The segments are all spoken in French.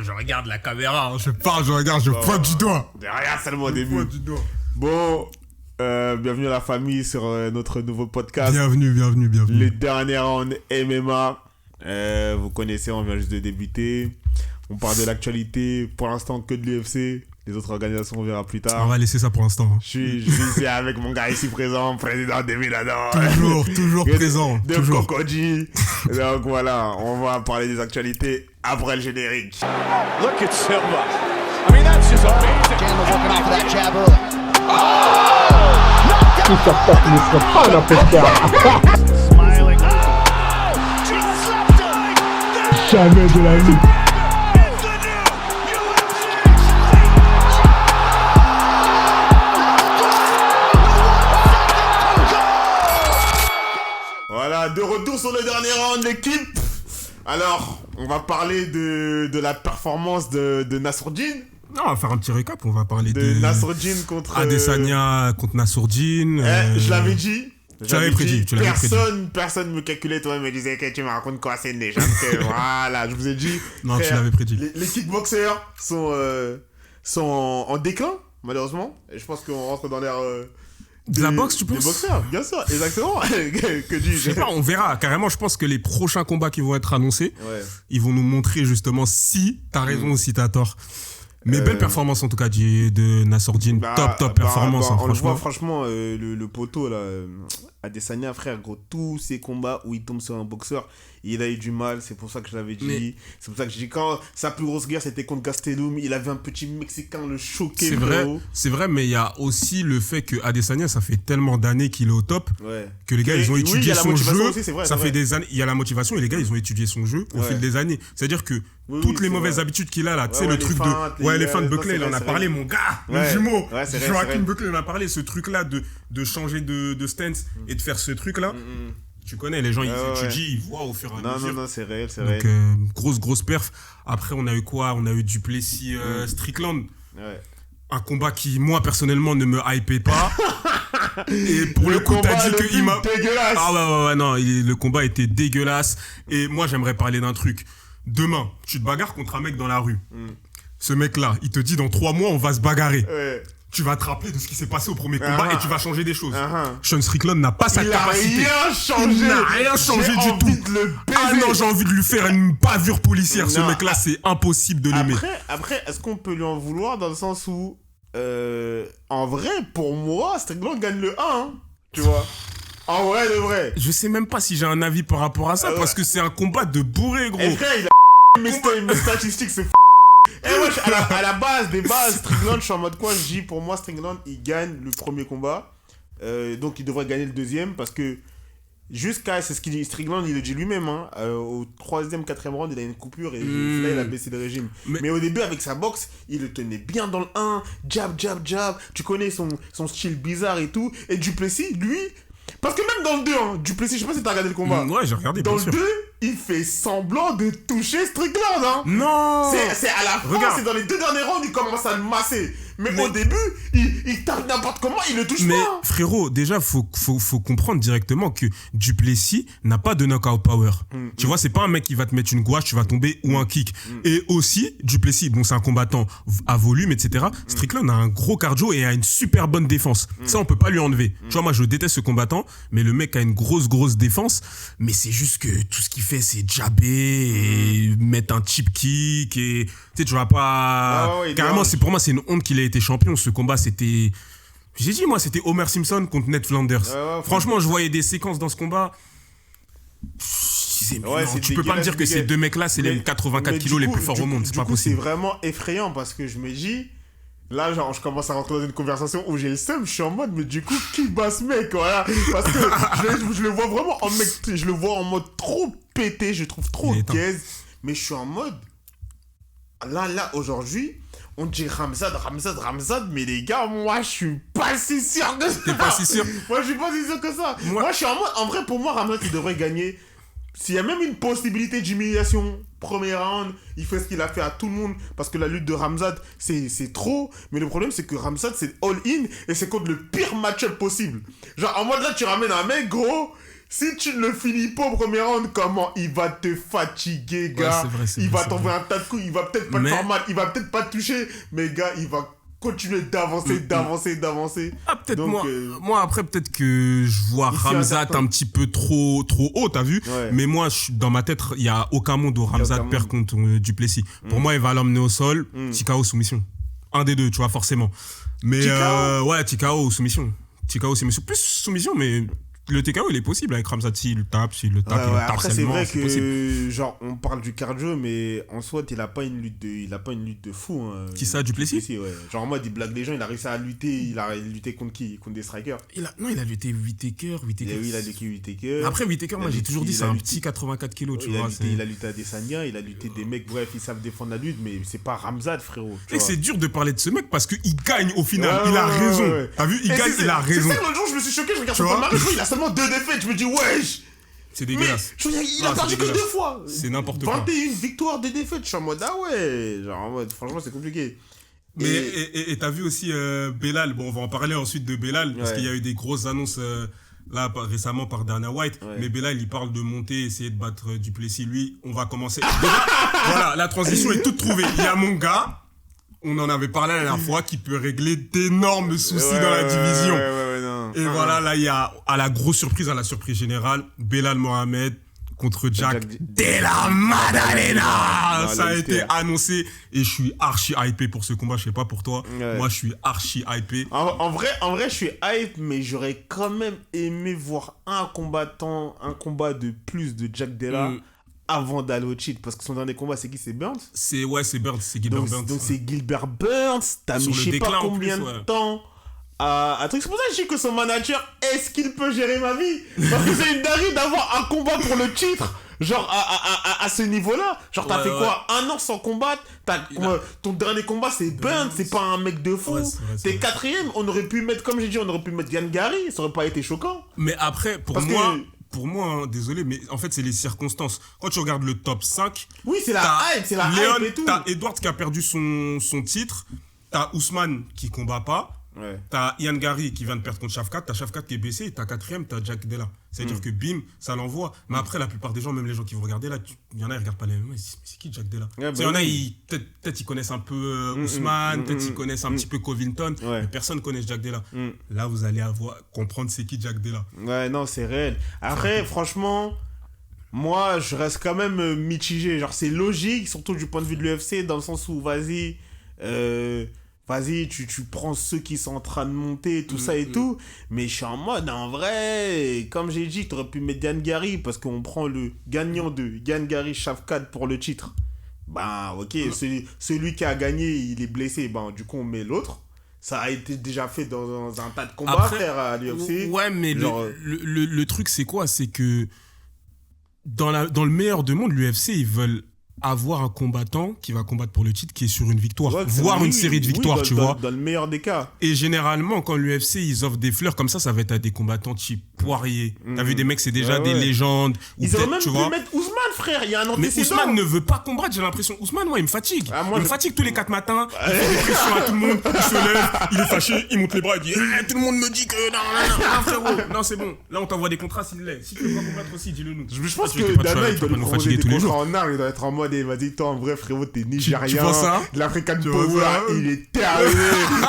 Je regarde la caméra, je parle, je regarde, je pointe du doigt. Regarde seulement au début. Bon, bienvenue à la famille sur notre nouveau podcast. Bienvenue. Les dernières en MMA. Vous connaissez, on vient juste de débuter. On parle de l'actualité. Pour l'instant, que de l'UFC. Les autres organisations, on verra plus tard. On va laisser ça pour l'instant. Je suis ici avec mon gars ici présent, président de Milador. Toujours présent. De toujours. Cocody. Donc voilà, on va parler des actualités après le générique. Look at Silva. I mean, that's just amazing. Chandler working off of that jab early. Qui sortait qui ne serait pas un imposteur. Smiling. Just left him. Jamais de la vie. Voilà, de retour sur le dernier round, l'équipe. Alors, on va parler de la performance de Nassourdine. Non, on va faire un petit récap. On va parler De Nassourdine contre... Adesanya contre Nassourdine. Je l'avais dit. Tu l'avais prédit. Personne me calculait, toi, me disait que tu me racontes quoi, c'est une légende. Voilà, je vous ai dit. Non, frère, tu l'avais prédit. Les kickboxers sont en déclin, malheureusement. Et je pense qu'on rentre dans l'ère... De la boxe, tu penses? Des boxeurs, bien sûr, exactement. Que dis-je? Je sais pas, on verra. Carrément, je pense que les prochains combats qui vont être annoncés, Ouais. ils vont nous montrer justement si t'as raison ou si t'as tort. Mais belle performance en tout cas de Nassourdine. Top performance, hein, on le voit, franchement. franchement, le poteau là, Adesanya, frère, gros, tous ces combats où il tombe sur un boxeur, il a eu du mal, c'est pour ça que je l'avais dit. Mais- C'est pour ça que j'ai dit, quand sa plus grosse guerre c'était contre Gastelum, il avait un petit Mexicain le choqué. C'est vrai, mais il y a aussi le fait que Adesanya, ça fait tellement d'années qu'il est au top Ouais. que les gars, ils ont Oui, il y étudié a la son motivation jeu. aussi, c'est vrai, Ça c'est fait vrai. des années. Il y a la motivation et les gars, ils ont étudié son jeu au Ouais. fil des années. C'est-à-dire que Oui, toutes les c'est mauvaises vrai. habitudes qu'il a là, tu sais, Ouais, le les truc feintes, de. Ouais, les feintes non, Buckley, c'est il en vrai, a c'est parlé, vrai. mon gars, le Ouais. jumeau. Ouais, c'est vrai, Joaquin c'est vrai. Buckley, il en a parlé, ce truc-là de changer de stance et de faire ce truc-là. Tu connais, les gens, ils Ouais, étudient, ils voient au fur et à mesure. Non, c'est réel, c'est Donc, réel. grosse perf. Après, on a eu quoi? On a eu Duplessis Strickland. Ouais. Un combat qui, moi, personnellement, ne me hypait pas. Et pour le coup, t'as combat dit le que plus il m'a... dégueulasse. Ah ouais, non, le combat était dégueulasse. Et moi, j'aimerais parler d'un truc. Demain, tu te bagarres contre un mec dans la rue. Ce mec-là, il te dit, dans 3 mois, on va se bagarrer. Ouais. Tu vas te rappeler de ce qui s'est passé au premier combat et tu vas changer des choses. Ah. Sean Strickland n'a pas sa Il a capacité. rien changé. Il n'a rien changé J'ai du envie tout. de le Ah baiser. non, j'ai envie de lui faire une bavure policière. Ce Non, mec-là, c'est impossible de l'aimer. Après, est-ce qu'on peut lui en vouloir dans le sens où, en vrai, pour moi, Strickland gagne le 1, hein, tu vois. En vrai, de vrai. Je sais même pas si j'ai un avis par rapport à ça, Ouais. parce que c'est un combat de bourré, gros. Et frère, il a mes statistiques, c'est Et moi, à la base des bases, Strickland, je suis en mode quoi? Je dis, pour moi, Strickland, il gagne le premier combat. Donc, il devrait gagner le deuxième parce que jusqu'à, c'est ce qu'il dit, Strickland, il le dit lui-même, hein, au 3e, 4e round, il a une coupure et là, il a baissé le régime. Mais au début, avec sa boxe, il le tenait bien dans le 1, jab. Tu connais son style bizarre et tout. Et Duplessis, lui, parce que même dans le 2, hein, Duplessis, je sais pas si t'as regardé le combat. Ouais, j'ai regardé, Dans bien le sûr. 2, il fait semblant de toucher Strickland, hein. Non. C'est à la fin, Regarde. c'est dans les 2 derniers rounds, il commence à le masser. Mais au début, il tape n'importe comment, il le touche Mais pas. frérot, déjà, faut comprendre directement que Duplessis n'a pas de knockout power. Tu vois, c'est pas un mec qui va te mettre une gouache, tu vas tomber, ou un kick. Et aussi, Duplessis, bon, c'est un combattant à volume, etc. Strickland a un gros cardio et a une super bonne défense. Ça, on peut pas lui enlever. Tu vois, moi, je déteste ce combattant, mais le mec a une grosse défense. Mais c'est juste que tout ce qu'il fait, c'est jabber et mettre un chip kick et, tu sais, tu vas pas... Ouais, Carrément, dérange. pour moi, c'est une honte qu'il ait été champion. Ce combat, c'était... J'ai dit, moi, c'était Homer Simpson contre Ned Flanders. Ouais, Franchement, je voyais des séquences dans ce combat. Je disais, mais Ouais, non, c'est tu peux pas me dire que dégueulasse. ces deux mecs-là, c'est les 84 mais kilos du les coup- plus forts du au coup- monde. C'est du pas coup, possible. C'est vraiment effrayant parce que je me dis, là, genre, je commence à rentrer dans une conversation où j'ai le seum, je suis en mode, mais du coup, qui bat ce mec, voilà. Parce que je le vois vraiment en mec, je le vois en mode trop pété, je trouve trop Il est éteint. gaze, mais je suis en mode, là, aujourd'hui, on dit Ramzad, mais les gars, moi, je suis pas si sûr que ça. T'es pas si sûr? Moi, je suis pas si sûr que ça. Moi- Moi, je suis en mode, en vrai, pour moi, Ramzad, il devrait gagner. S'il y a même une possibilité d'humiliation, premier round, il fait ce qu'il a fait à tout le monde. Parce que la lutte de Ramzad, c'est trop. Mais le problème, c'est que Ramzad, c'est all-in et c'est contre le pire match-up possible. Genre, en mode là, tu ramènes un mec, gros. Si tu ne le finis pas au premier round, comment il va te fatiguer, gars. Il va t'envoyer un tas de coups, il va peut-être pas te faire mal, il va peut-être pas te toucher, mais gars, il va continuer d'avancer. Ah, peut-être donc, moi, après, peut-être que je vois Khamzat un petit peu trop haut, t'as vu? Ouais. Mais moi, dans ma tête, il n'y a aucun monde où Khamzat perd contre Duplessis. Pour moi, il va l'emmener au sol, TKO soumission. Un des deux, tu vois, forcément. Mais ouais, TKO soumission. Plus soumission, mais le TKO il est possible avec Khamzat, s'il le tape, après c'est vrai que possible. Genre on parle du cardio, mais en soi il a pas une lutte de fou, hein. Qui ça, Duplessis? Ouais. Genre en mode il blague les gens, il a réussi à lutter, il a lutté contre qui? Contre des strikers. Il a lutté Whittaker. Oui, il a lutté Whittaker. Après Whittaker, moi j'ai toujours dit c'est un petit 84 kilos, tu vois. Il a lutté à Adesanya, il a lutté des mecs, bref, ils savent défendre la lutte, mais c'est pas Khamzat, frérot. Et c'est dur de parler de ce mec parce qu'il gagne au final, il a raison. T'as vu, il gagne, il a raison. C'est ça, l'autre jour je me suis choqué, je regarde son palmarès, il a seulement 2 défaites, je me dis wesh. C'est dégueulasse. Il a perdu que 2 fois. C'est n'importe quoi. 21 victoires, 2 défaites. Je suis en mode ah ouais. Genre en mode franchement c'est compliqué. Mais et t'as vu aussi Belal. Bon, on va en parler ensuite de Belal parce qu'il y a eu des grosses annonces là récemment par Dana White. Ouais. Mais Belal il parle de monter, essayer de battre Duplessis. Lui, on va commencer. Déjà, voilà, la transition est toute trouvée. Il y a mon gars. On en avait parlé la dernière fois, qui peut régler d'énormes soucis dans la division. Et voilà, là, il y a, à la surprise générale, Belal Mohamed contre Jack Della Maddalena. Ça a été annoncé et je suis archi hypé pour ce combat. Je sais pas pour toi. Ouais. Moi, je suis archi hypé. En vrai, je suis hype, mais j'aurais quand même aimé voir un combat de plus de Jack Della. Avant d'aller au cheat, parce que son dernier combat c'est qui? C'est Burns? C'est Burns, c'est Gilbert Burns. Donc c'est Gilbert Burns, t'as mis je sais pas combien de temps à truc. C'est pour ça que je dis que son manager, est-ce qu'il peut gérer ma vie? Parce que c'est une dinguerie d'avoir un combat pour le titre, genre à ce niveau-là. Genre t'as fait quoi? 1 an sans combattre? Ton dernier combat c'est Burns, c'est pas un mec de fou. T'es 4ème, on aurait pu mettre, comme j'ai dit, Yann Gary, ça aurait pas été choquant. Mais après, pour moi, hein, désolé, mais en fait, c'est les circonstances. Quand tu regardes le top 5... Oui, c'est la hype et tout. T'as Edwards qui a perdu son titre. T'as Ousmane qui combat pas. Ouais. T'as Yann Gary qui vient de perdre contre Shafkat. T'as Shafkat qui est blessé. Et t'as 4ème, t'as Jack Della. C'est-à-dire que bim, ça l'envoie. Mais après, la plupart des gens, même les gens qui vont regarder, là, il y en a, ils regardent pas les MMA. C'est qui Jack Della? Il y en a, peut-être ils connaissent un peu Ousmane, peut-être ils connaissent un petit peu Covington. Ouais. Mais personne connaît Jack Della. Là, vous allez comprendre c'est qui Jack Della. Ouais, non, c'est réel. Après, franchement, moi, je reste quand même mitigé. Genre, c'est logique, surtout du point de vue de l'UFC, dans le sens où, vas-y, tu prends ceux qui sont en train de monter, tout ça et tout. Mais je suis en mode, en vrai, comme j'ai dit, tu aurais pu mettre Yann Gary parce qu'on prend le gagnant de Yann Gary Shafkat pour le titre. Ben, ok, celui qui a gagné, il est blessé. Ben, du coup, on met l'autre. Ça a été déjà fait dans un tas de combats à l'UFC. Ouais, mais genre, le truc, c'est quoi? C'est que dans le meilleur des mondes, l'UFC, ils veulent avoir un combattant qui va combattre pour le titre qui est sur une victoire, voire une série de victoires, tu vois. Dans le meilleur des cas. Et généralement, quand l'UFC, ils offrent des fleurs comme ça va être à des combattants type Poirier. T'as vu des mecs, c'est déjà des légendes. Ils auraient même pu mettre Ousmane, frère, il y a un antécédent. Mais Ousmane ne veut pas combattre, j'ai l'impresration. Ousmane, moi, il me fatigue. Il me fatigue tous les 4 matins, il fait des pressions à tout le monde, il se lève, il est fâché, il monte les bras, il dit tout le monde me dit que non, frérot. Non, c'est bon. Là, on t'envoie des contrats s'il l'est. Si tu veux pas combattre aussi, dis-le nous. Je pense que Dana, il doit nous fatiguer tous les jours. En art, il doit être en mode, vas-y, toi, en vrai, frérot, t'es nigérien. Tu vois ça? L'African Power, il est terminé.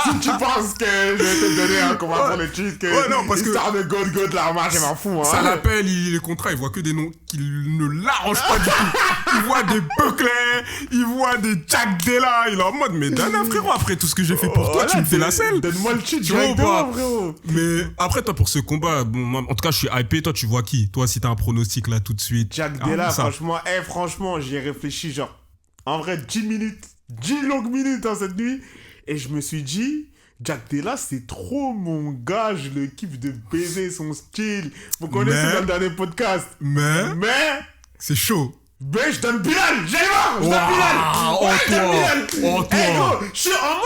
Si tu penses que je vais te donner un combat pour le titre, que non, parce que l'histoire de God, la marche, je m'en fous. Ça l'appelle, les contrats, il voit que des noms qui ne l'arrangent pas du tout. Il voit des Buckley, il voit des Jack Della. Il est en mode, mais Dana, frérot, après tout ce que j'ai fait pour toi, tu me fais la selle. Donne-moi le titre directement, frérot. Mais après, toi, pour ce combat, bon, en tout cas, je suis hypé. Toi, tu vois qui? Toi, si t'as un pronostic là tout de suite. Jack Della, franchement, j'y ai réfléchi, genre, en vrai, 10 longues minutes cette nuit. Et je me suis dit, Jack Della, c'est trop mon gars, je le kiffe de baiser son style. Vous connaissez dans le dernier podcast. Mais c'est chaud. Ben, je donne Bilal, j'allais voir, je donne Bilal. Gros, je suis en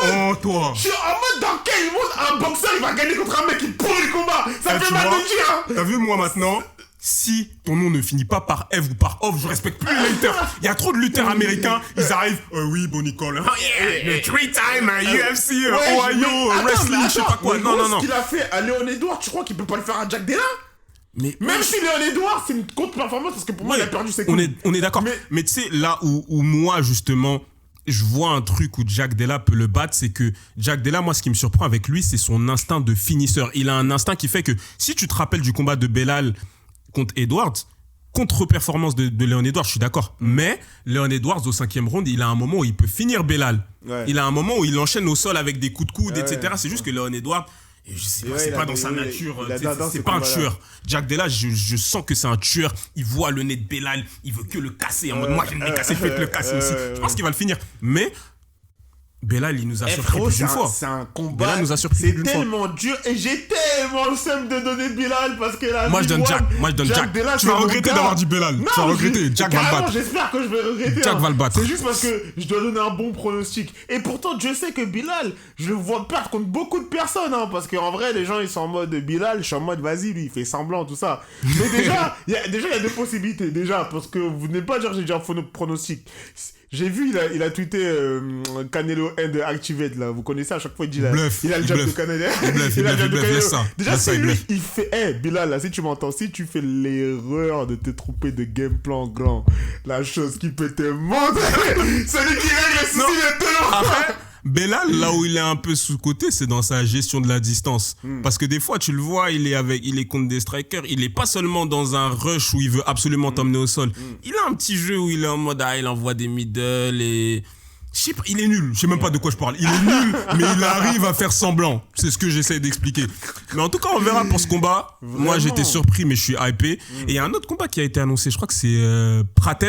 mode dans quel monde un boxeur il va gagner contre un mec qui pourrit le combat. Ça fait mal de dire, hein. T'as vu, moi maintenant, si ton nom ne finit pas par F ou par off, je respecte plus les lutteurs. Il y a trop de lutteurs américains, ils arrivent, oui, bon Nicole, le 3-time UFC, Ohio, wrestling, je sais pas quoi. Non. Ce qu'il a fait à Léon Edouard, tu crois qu'il peut pas le faire à Jack Della? Mais Même si Léon Edouard, c'est une contre-performance parce que pour moi, il a perdu ses coups. on est d'accord. Mais tu sais, là où moi, justement, je vois un truc où Jack Della peut le battre, c'est que Jack Della, moi, ce qui me surprend avec lui, c'est son instinct de finisseur. Il a un instinct qui fait que, si tu te rappelles du combat de Belal contre Edwards, contre-performance de Léon Edwards, je suis d'accord. Mais Léon Edwards, au 5e round, il a un moment où il peut finir Belal. Ouais. Il a un moment où il enchaîne au sol avec des coups de coude, Ouais, etc. C'est juste que Léon Edwards, et je sais pas, Ouais, c'est il pas a- dans sa il- nature. il a Tu sais, dans c'est ces pas un combats-là. tueur. Jack Della, je sens que c'est un tueur. Il voit le nez de Belal, il veut que le casser. En mode, moi, j'aime les casser, faites le casser aussi. Je pense qu'il va le finir. Mais Belal, il nous a surpris frérot, plus d'une fois. c'est un combat. Belal nous a surpris C'est plus d'une fois. tellement dur et j'ai tellement le seum de donner Bilal parce que là. Moi, je donne Jack. Moi, je donne Jack. Della, Tu c'est vas mon regretter gars. d'avoir dit Belal. Non, Tu vas regretter. Jack va le carrément, battre. J'espère que je vais regretter. Jack hein. va le battre. C'est juste parce que je dois donner un bon pronostic. Et pourtant, je sais que Bilal, je le vois perdre contre beaucoup de personnes. Hein, parce qu'en vrai, les gens, ils sont en mode Bilal. Je suis en mode, vas-y, lui, il fait semblant, tout ça. Mais déjà, il y a deux possibilités. Déjà, parce que vous n'êtes pas dire que j'ai déjà un pronostic. J'ai vu, il a tweeté Canelo End Activate, là. Vous connaissez, à chaque fois, il dit là. Bluff, Il a le il jab bluffe. de Canelo. Il bluffe, il a le bluffe, jab de il bluffe, Canelo. laisse ça. Déjà, Laisse ça, si il lui, bluffe. il fait, Bilal, là, si tu m'entends, si tu fais l'erreur de te tromper de game plan grand, la chose qui peut te montrer, celui qui règle le souci de tout. Après, Belal, là où il est un peu sous-côté, c'est dans sa gestion de la distance. Parce que des fois, tu le vois, il est contre des strikers. Il est pas seulement dans un rush où il veut absolument t'emmener au sol. Il a un petit jeu où il est en mode, il envoie des middle et... Je sais pas, il est nul. Je sais même pas de quoi je parle. Il est nul, mais il arrive à faire semblant. C'est ce que j'essaie d'expliquer. Mais en tout cas, on verra pour ce combat. Moi, Vraiment. j'étais surpris, mais je suis hypé. Et il y a un autre combat qui a été annoncé. Je crois que c'est Prates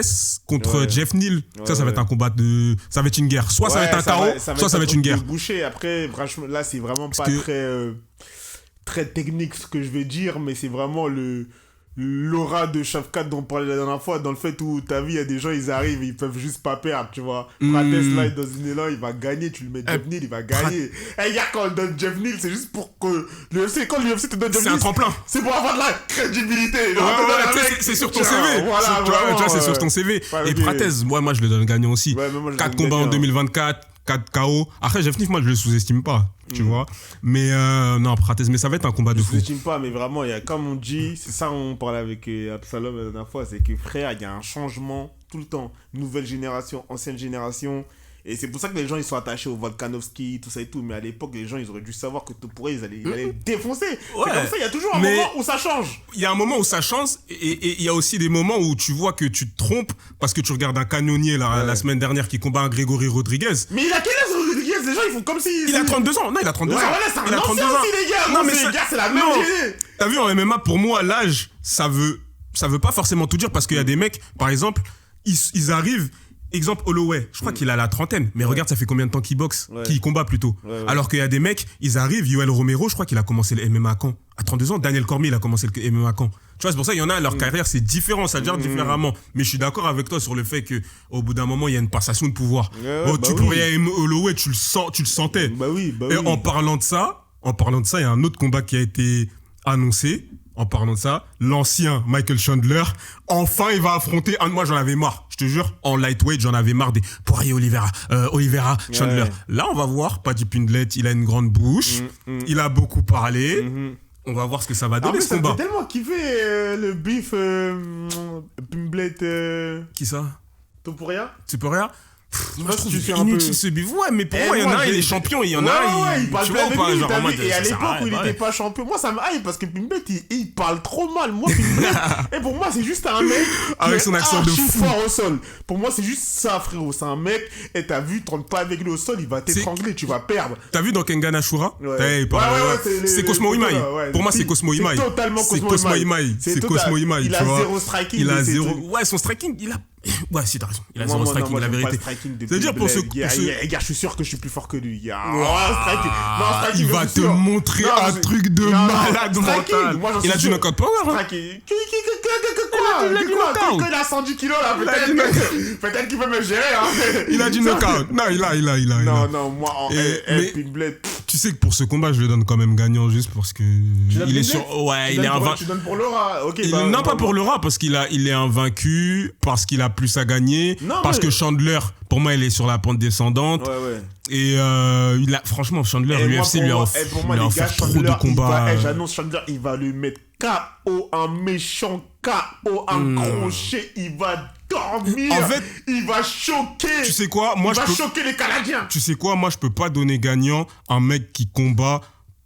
contre Ouais. Jeff Neal. Ça va ouais. être un combat de... Ça va être une guerre. Soit ça va être un KO, soit ça va être une guerre. Boucher. Après, franchement, là, c'est vraiment pas que- très technique ce que je vais dire, mais c'est vraiment l'aura de Shafkat dont on parlait la dernière fois, dans le fait où t'as vu, il y a des gens, ils arrivent, ils peuvent juste pas perdre, tu vois. Prates, là, il est dans une élan, il va gagner, tu le mets Jeff Neal, il va gagner. Et regarde, quand on donne Jeff Neal, c'est juste pour que quand l'UFC te donne Jeff C'est un Neal, tremplin. c'est pour avoir de la crédibilité. Ouais, ouais, tu sais, c'est sur ton CV. Voilà, Tu vois, c'est sur ton CV. Ouais, Et ok. Prates, moi, je le donne gagnant aussi. Ouais, mais moi, je 4 le combats donne en gagnant. 2024, 4 KO. Après, Jeff Neal, moi, je le sous-estime pas. Tu vois. Mais non, Prates, mais ça va être un combat de Je fou. sous-estime pas, mais vraiment, il y a, comme on dit, c'est ça on parlait avec Absalom la dernière fois, c'est que frère, il y a un changement tout le temps. Nouvelle génération, ancienne génération. Et c'est pour ça que les gens ils sont attachés au Volkanovski, tout ça et tout. Mais à l'époque, les gens ils auraient dû savoir que Topuria ils allaient le défoncer. Ouais. C'est comme ça, il y a toujours un Mais- moment où ça change. Il y a un moment où ça change et il y a aussi des moments où tu vois que tu te trompes parce que tu regardes un canonnier la semaine dernière qui combat un Grégory Rodriguez. Mais il a quel âge Rodriguez? Les gens ils font comme si. Il a 32 ans. Non, il a 32 Ouais, ans. voilà, c'est un il a ancien 32 ans. aussi, les gars. Non, mais les gars, c'est la même Non. géné. T'as vu, en MMA, pour moi, l'âge, ça veut pas forcément tout dire parce qu'il y a des mecs, par exemple, ils arrivent. Exemple Holloway, je crois qu'il a la trentaine, mais regarde, ça fait combien de temps qu'il boxe, Ouais. qu'il combat plutôt. Ouais. Alors qu'il y a des mecs, ils arrivent, Yoel Romero, je crois qu'il a commencé le MMA quand à 32 ans, Daniel Cormier, il a commencé le MMA quand. Tu vois, c'est pour ça qu'il y en a, leur carrière, c'est différent, ça gère différemment. Mais je suis d'accord avec toi sur le fait que au bout d'un moment, il y a une passation de pouvoir. Ouais, Oh, bah tu oui. pourrais aimer Holloway, tu le sentais. Bah oui, bah Et oui. en parlant de ça, il y a un autre combat qui a été annoncé. En parlant de ça, l'ancien Michael Chandler, enfin il va affronter moi j'en avais marre, je te jure, en lightweight j'en avais marre des Poirier Oliveira Chandler. Ouais. Là on va voir, Paddy Pimblett, il a une grande bouche, il a beaucoup parlé. On va voir ce que ça va En donner plus, ce ça me combat. fait tellement kiffé le beef Pimblett Qui ça? Topuria. Tu peux rien? Moi je que trouve tu fais un inutile peu- ce bif. Ouais, mais pour Eh, moi il y en moi, a un, il j'ai- est champion, il y en Ouais, a un, ouais, il parle tu plus vois ou avec pas, lui, genre t'as en mode, vu. Et à ça sert l'époque rien, où il ouais. était pas champion, moi ça me hype parce que Pimblett il parle trop mal. Moi Pimblett, et pour moi c'est juste un mec qui Avec est son accent de archi fou. fort au sol. Pour moi c'est juste ça frérot, c'est un mec et t'as vu, trompe pas avec lui au sol, il va t'étrangler, tu vas perdre. T'as vu dans Kengan Ashura? Ouais. Il parle- Ouais, c'est c'est les- Cosmo les- Imai. ouais, Pour moi, c'est c'est Cosmo Imai. totalement C'est Cosmo Cosmo Imai. Imai. C'est C'est total- Cosmo Imai. il a tu vois. zéro striking, Il a mais c'est zéro. tout. Ouais, son striking, il a. Ouais, si, t'as raison. Il a Moi, zéro moi, striking, non, la moi, j'aime pas vérité. le striking de C'est-à-dire, pour ce. Gars, je suis sûr que je suis plus fort que lui. Gars. Striking. Non, striking, Il je va suis te sûr. montrer Non, un je- truc de non, non, malade striking, mental. moi, j'en Il a suis du sûr. knockout power, hein. Striking. Quoi? Il a du Quoi? knockout. Quand il a 110 kilos là, Il a du peut-être qu'il peut me gérer. Hein. Il a du knockout. Non, il a. Non, non, moi, en mais- Pimblett. Tu sais que pour ce combat, je le donne quand même gagnant juste parce que. donnes Il est Pimblett sur. Ouais, il est invaincu. Tu donnes pour Laura. Ok. Non, pas pour le rat, parce il est invaincu, parce qu'il a plus à gagner, Non, parce mais- que Chandler, pour moi, il est sur la pente descendante. Ouais. Et franchement, Chandler, Et moi, l'UFC lui a pour moi, lui a les gars, offert trop Chandler, de combats. j'annonce Chandler, il va lui mettre KO, un méchant KO, un crochet, il va dormir. En fait, il va choquer. Tu sais quoi, moi il va choquer les Canadiens. Tu sais quoi, moi je peux pas donner gagnant un mec qui combat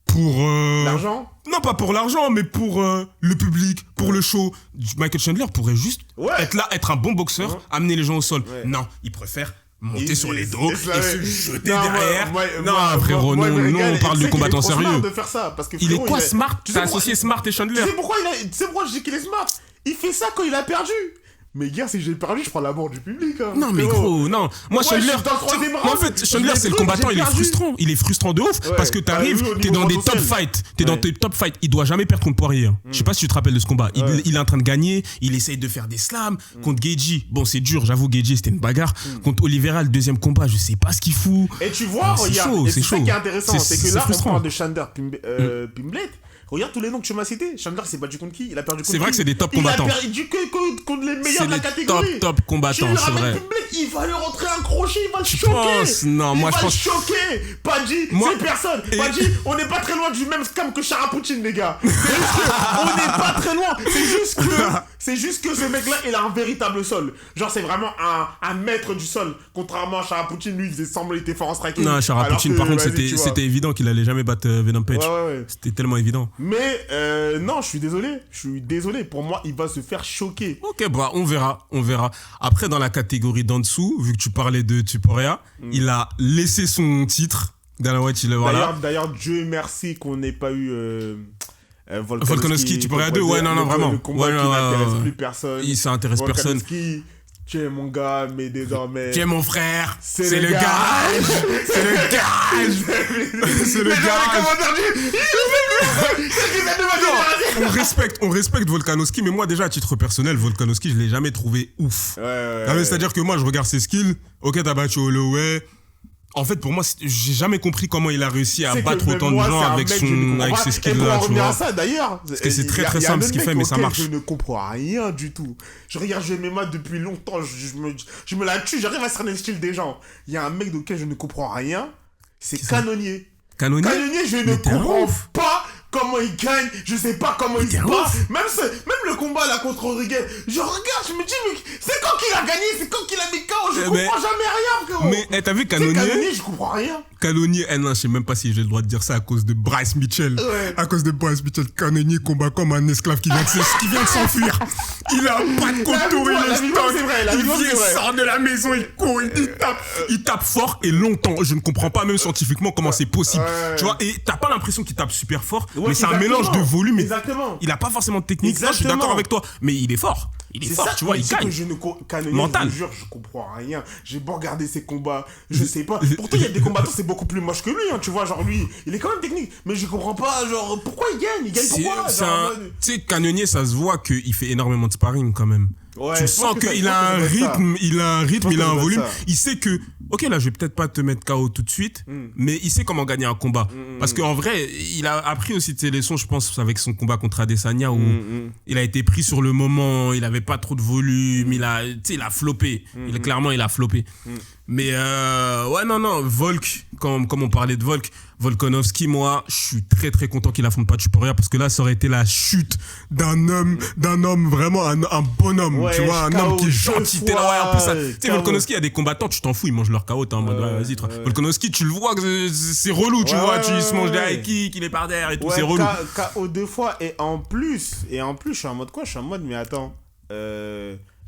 pour l'argent. Non, pas pour l'argent, mais pour le public, pour le show. Michael Chandler pourrait juste être là, être un bon boxeur, amener les gens au sol. Non, il préfère monter sur les dos et se jeter derrière. Frérot, nous on parle du combattant sérieux. De faire ça, parce que il est quoi smart? Tu as associé Smart et Chandler. Tu sais pourquoi je dis qu'il est smart? Il fait ça quand il a perdu. Mais gars, si j'ai perdu, je prends la mort du public. Hein. Non, mais gros, non. Moi, Chandler. En fait, Chandler, c'est le combattant, il est frustrant. Il est frustrant de ouf. Parce que t'arrives, t'es dans des top fights. T'es dans tes top fights. Il doit jamais perdre contre Poirier. Je sais pas si tu te rappelles de ce combat. Il est en train de gagner. Il essaye de faire des slams. Contre Gaethje. Bon, c'est dur, j'avoue, Gaethje, c'était une bagarre. Contre Oliveira, le deuxième combat, je sais pas ce qu'il fout. Et tu vois, regarde. C'est ça qui est intéressant. C'est que là, on parle de Chandler Pimblet. Regarde tous les noms que tu m'as cités. Chandler s'est battu contre qui? Il a perdu contre qui? C'est vrai que c'est des top combattants. Il a perdu contre les meilleurs de la catégorie. C'est des top combattants, c'est vrai. Il va lui rentrer un crochet, il va le choquer. Non, moi je pense. Il va le choquer. Padji, c'est personne. Padji, on n'est pas très loin du même scam que Charapoutine, les gars. On n'est pas très loin. C'est juste que ce mec-là, il a un véritable sol. Genre, c'est vraiment un maître du sol. Contrairement à Charapoutine, lui, il faisait semblant qu'il était fort en striking. Non, Charapoutine, par contre, c'était évident qu'il allait jamais battre Venom Page. C'était tellement évident. Mais non, je suis désolé. Pour moi, il va se faire choquer. Ok, bah on verra. Après, dans la catégorie d'en dessous, vu que tu parlais de Tuporia, il a laissé son titre. D'ailleurs, Dieu merci qu'on n'ait pas eu Volkanovski, Tuporia 2. Ouais, non, vraiment. Le combat qui n'intéresse plus personne. Ça intéresse personne. Tu es mon gars, mais désormais... Tu es mon frère, c'est le gage. C'est le gage. C'est le gage. On respecte Volkanovski, mais moi déjà à titre personnel, Volkanovski, je l'ai jamais trouvé ouf. C'est-à-dire que moi je regarde ses skills, ok t'as battu Holloway. En fait, pour moi, j'ai jamais compris comment il a réussi à battre autant de gens avec ses skills-là. Et pour en revenir à ça, d'ailleurs, parce que c'est très simple ce qu'il fait, mais ça marche. Je ne comprends rien du tout. Je regarde MMA depuis longtemps, je me la tue, j'arrive à cerner le style des gens. Il y a un mec auquel je ne comprends rien, c'est Cannonier. Cannonier, je ne comprends pas comment il gagne, je sais pas comment il se bat. Même le combat là contre Rodriguez, je regarde, je me dis, mais c'est quand qu'il a gagné, c'est quand qu'il a mis KO, je comprends jamais rien, frérot. Mais t'as vu Cannonier, je comprends rien. Cannonier, non, je sais même pas si j'ai le droit de dire ça à cause de Bryce Mitchell. À cause de Bryce Mitchell, Cannonier combat comme un esclave qui vient de s'enfuir. Il a pas de contour, il sort de la maison, il court, il tape fort et longtemps. Je ne comprends pas même scientifiquement comment c'est possible. Tu vois, et t'as pas l'impression qu'il tape super fort, mais c'est un mélange de volume. Exactement. Il a pas forcément de technique. Ça, je suis d'accord avec toi, mais il est fort. Il est fort, ça, tu vois, il gagne. Mental. Je jure, je comprends rien. J'ai beau regarder ses combats, je sais pas. Pourtant, il y a des combattants, c'est beaucoup plus moche que lui, hein, tu vois. Genre, lui, il est quand même technique. Mais je comprends pas, genre, pourquoi il gagne? Il gagne pourquoi? Tu sais, Cannonier, ça se voit qu'il fait énormément de sparring quand même. Tu sens qu'il a un rythme, il a un volume. Il sait que, ok, là, je vais peut-être pas te mettre KO tout de suite, mais il sait comment gagner un combat. Parce qu'en vrai, il a appris aussi de ses leçons, je pense, avec son combat contre Adesanya, où il a été pris sur le moment, il avait pas trop de volume, il a floppé. Clairement, il a floppé. Mais non, Volk, comme on parlait de Volkanovski, moi, je suis très très content qu'il affronte pas Tuporia parce que là, ça aurait été la chute d'un homme vraiment un bonhomme, tu vois, un homme qui est gentil. T'es là, en plus, tu sais, Volkanovski, il y a des combattants, tu t'en fous, ils mangent leur KO, t'es en mode, vas-y, Volkanovski, tu le vois, c'est relou, tu vois, il se mange des high kicks, il est par terre et tout, c'est relou. KO 2 fois, et en plus, je suis en mode quoi? Je suis en mode, mais attends,